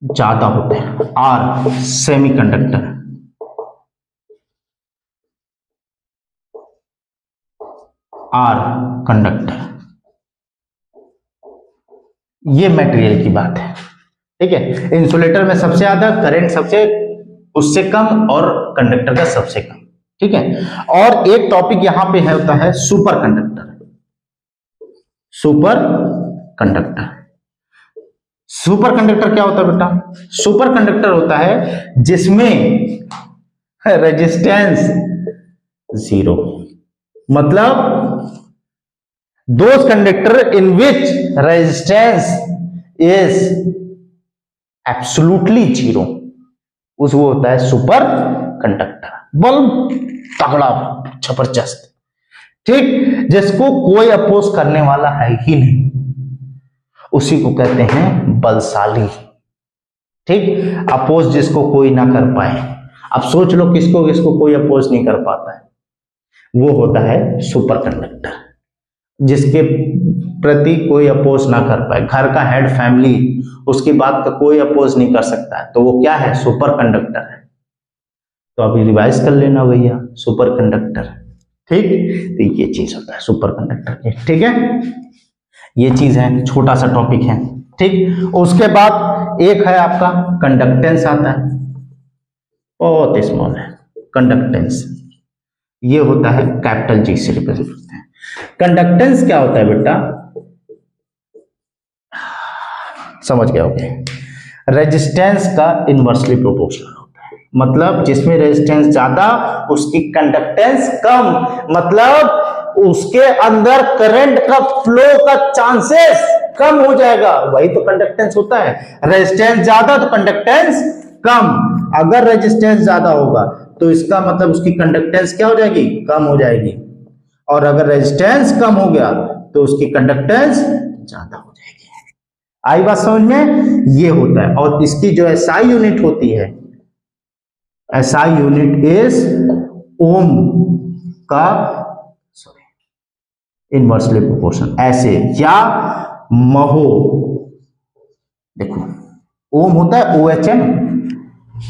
ज्यादा होते हैं, आर सेमीकंडक्टर, आर कंडक्टर, ये मटेरियल की बात है, ठीक है। इंसुलेटर में सबसे ज्यादा, करंट सबसे उससे कम, और कंडक्टर का सबसे कम, ठीक है। और एक टॉपिक यहां पे है होता है super conductor. Super conductor, super conductor क्या होता है बेटा, सुपर कंडक्टर होता है जिसमें रेजिस्टेंस जीरो, मतलब those conductor in which resistance is absolutely zero, उस वो होता है सुपर कंडक्टर। बल्ब तगड़ा जबरदस्त, ठीक, जिसको कोई अपोज करने वाला है ही नहीं, उसी को कहते हैं बलशाली, ठीक। अपोज जिसको कोई ना कर पाए, अब सोच लो किसको किसको कोई अपोज नहीं कर पाता है, वो होता है सुपर कंडक्टर, जिसके प्रति कोई अपोज ना कर पाए, घर का हेड फैमिली उसकी बात का कोई अपोज नहीं कर सकता है, तो वो क्या है, सुपर कंडक्टर है। तो अभी रिवाइज कर लेना भैया, सुपर कंडक्टर, ठीक। तो ये चीज होता है सुपर कंडक्टर की, ठीक है। ये चीज है, छोटा सा टॉपिक है, ठीक। उसके बाद एक है आपका कंडक्टेंस आता है, बहुत स्मॉल है कंडक्टेंस, ये होता है कैपिटल जी से रिप्रेजेंट होता है। कंडक्टेंस क्या होता है बेटा, समझ गए होंगे, रेजिस्टेंस का इनवर्सली प्रोपोर्शनल होता है, मतलब जिसमें रेजिस्टेंस ज्यादा उसकी कंडक्टेंस कम, मतलब उसके अंदर करंट का फ्लो का चांसेस कम हो जाएगा, वही तो कंडक्टेंस होता है। रेजिस्टेंस ज्यादा तो कंडक्टेंस कम, अगर रेजिस्टेंस ज्यादा होगा तो इसका मतलब उसकी कंडक्टेंस क्या हो जाएगी, कम हो जाएगी, और अगर रेजिस्टेंस कम हो गया तो उसकी कंडक्टेंस ज्यादा हो जाएगी। आई बात समझ में, ये होता है। और इसकी जो एसआई यूनिट होती है, एसआई यूनिट इज ओम का इनवर्सली प्रोपोर्शन, ऐसे, या महो, देखो ओम होता है OHM,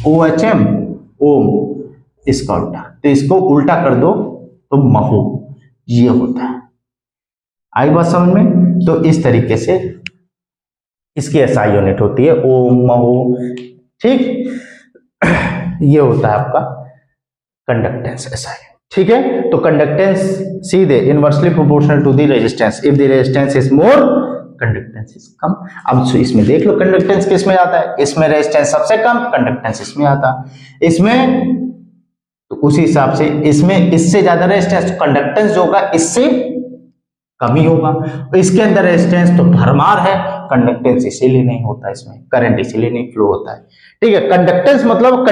OHM ओम, इसका उल्टा, तो इसको उल्टा कर दो तो महो, ये होता है। आई बात समझ में, तो इस तरीके से इसकी एसआई यूनिट होती है ओम, महो, ठीक। ये होता है आपका कंडक्टेंस एसआई, ठीक है। तो कंडक्टेंस सीधे inversely proportional to the resistance, if the resistance is more conductance is कम। अब इसमें देख लो कंडक्टेंस किस में आता है, इसमें रेजिस्टेंस सबसे कम, कंडक्टेंस इसमें आता है, इसमें तो उसी हिसाब से इसमें इससे ज्यादा रेजिस्टेंस, तो कंडक्टेंस जो होगा इससे कम ही होगा। इसके अंदर रेजिस्टेंस तो भरमार है, कंडक्टेंस इसीलिए नहीं होता, इसमें करंट इसीलिए नहीं फ्लो होता है, ठीक है। कंडक्टेंस मतलब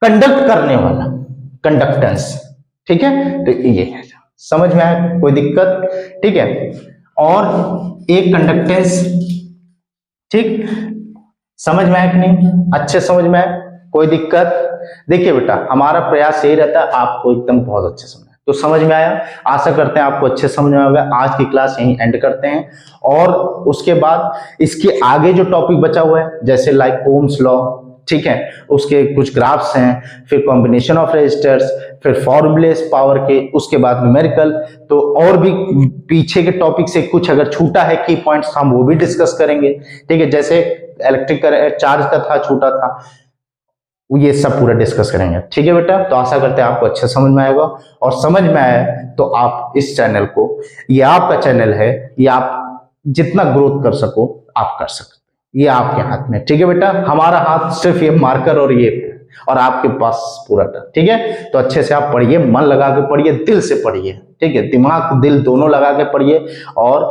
कंडक्ट करने वाला कंडक्टेंस, ठीक है। तो ये है, समझ में आया, कोई दिक्कत, ठीक है। और एक कंडक्टेंस, ठीक, समझ में आया कि नहीं, अच्छे समझ में आया, कोई दिक्कत। देखिए बेटा हमारा प्रयास यही रहता है आपको एकदम बहुत अच्छे समझ, तो समझ में आया, आशा करते हैं आपको अच्छे समझ में आ गया। आज की क्लास यहीं एंड करते हैं, और उसके बाद इसके आगे जो टॉपिक बचा हुआ है, जैसे लाइक ओम्स लॉ, ठीक है, उसके कुछ ग्राफ्स हैं, फिर कॉम्बिनेशन ऑफ रेजिस्टर्स, फिर फॉर्मूलेस पावर के, उसके बाद न्यूमेरिकल, तो और भी पीछे के टॉपिक से कुछ अगर छूटा है की पॉइंट्स हम वो भी डिस्कस करेंगे, ठीक है। जैसे इलेक्ट्रिक चार्ज का था, छूटा था, ये सब पूरा डिस्कस करेंगे, ठीक है बेटा। तो आशा करते हैं आपको अच्छे समझ में आएगा, और समझ में आए तो आप इस चैनल को, ये आपका चैनल है, ये आप जितना ग्रोथ कर सको आप कर सकते, ये आपके हाथ में, ठीक है बेटा। हमारा हाथ सिर्फ ये मार्कर और ये और आपके पास पूरा टाइम, ठीक है। तो अच्छे से आप पढ़िए, मन लगा के पढ़िए, दिल से पढ़िए, ठीक है, दिमाग दिल दोनों लगा के पढ़िए। और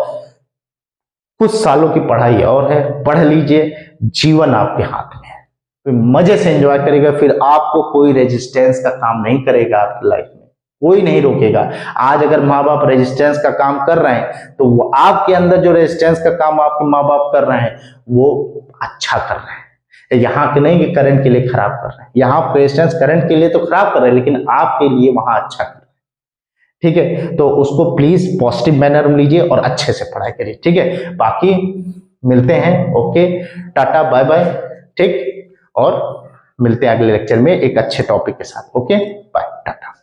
कुछ सालों की पढ़ाई और है, पढ़ लीजिए, जीवन आपके हाथ में है, फिर मजे से एंजॉय करेगा, फिर आपको कोई रेजिस्टेंस का काम नहीं करेगा, आपकी लाइफ में कोई नहीं रोकेगा। आज अगर माँ बाप रेजिस्टेंस का काम कर रहे हैं तो वो आपके अंदर जो रेजिस्टेंस का काम आपके माँ बाप कर रहे हैं वो अच्छा कर रहे हैं, यहाँ के नहीं कि करंट के लिए खराब कर रहे हैं। यहाँ रेजिस्टेंस करंट के लिए तो खराब कर रहे हैं, लेकिन आपके लिए वहां अच्छा कर रहे हैं, ठीक है। तो उसको प्लीज पॉजिटिव मैनर में लीजिए और अच्छे से पढ़ाई करिए, ठीक है। बाकी मिलते हैं, ओके, टाटा बाय बाय, ठीक, और मिलते हैं अगले लेक्चर में एक अच्छे टॉपिक के साथ, ओके बाय टाटा।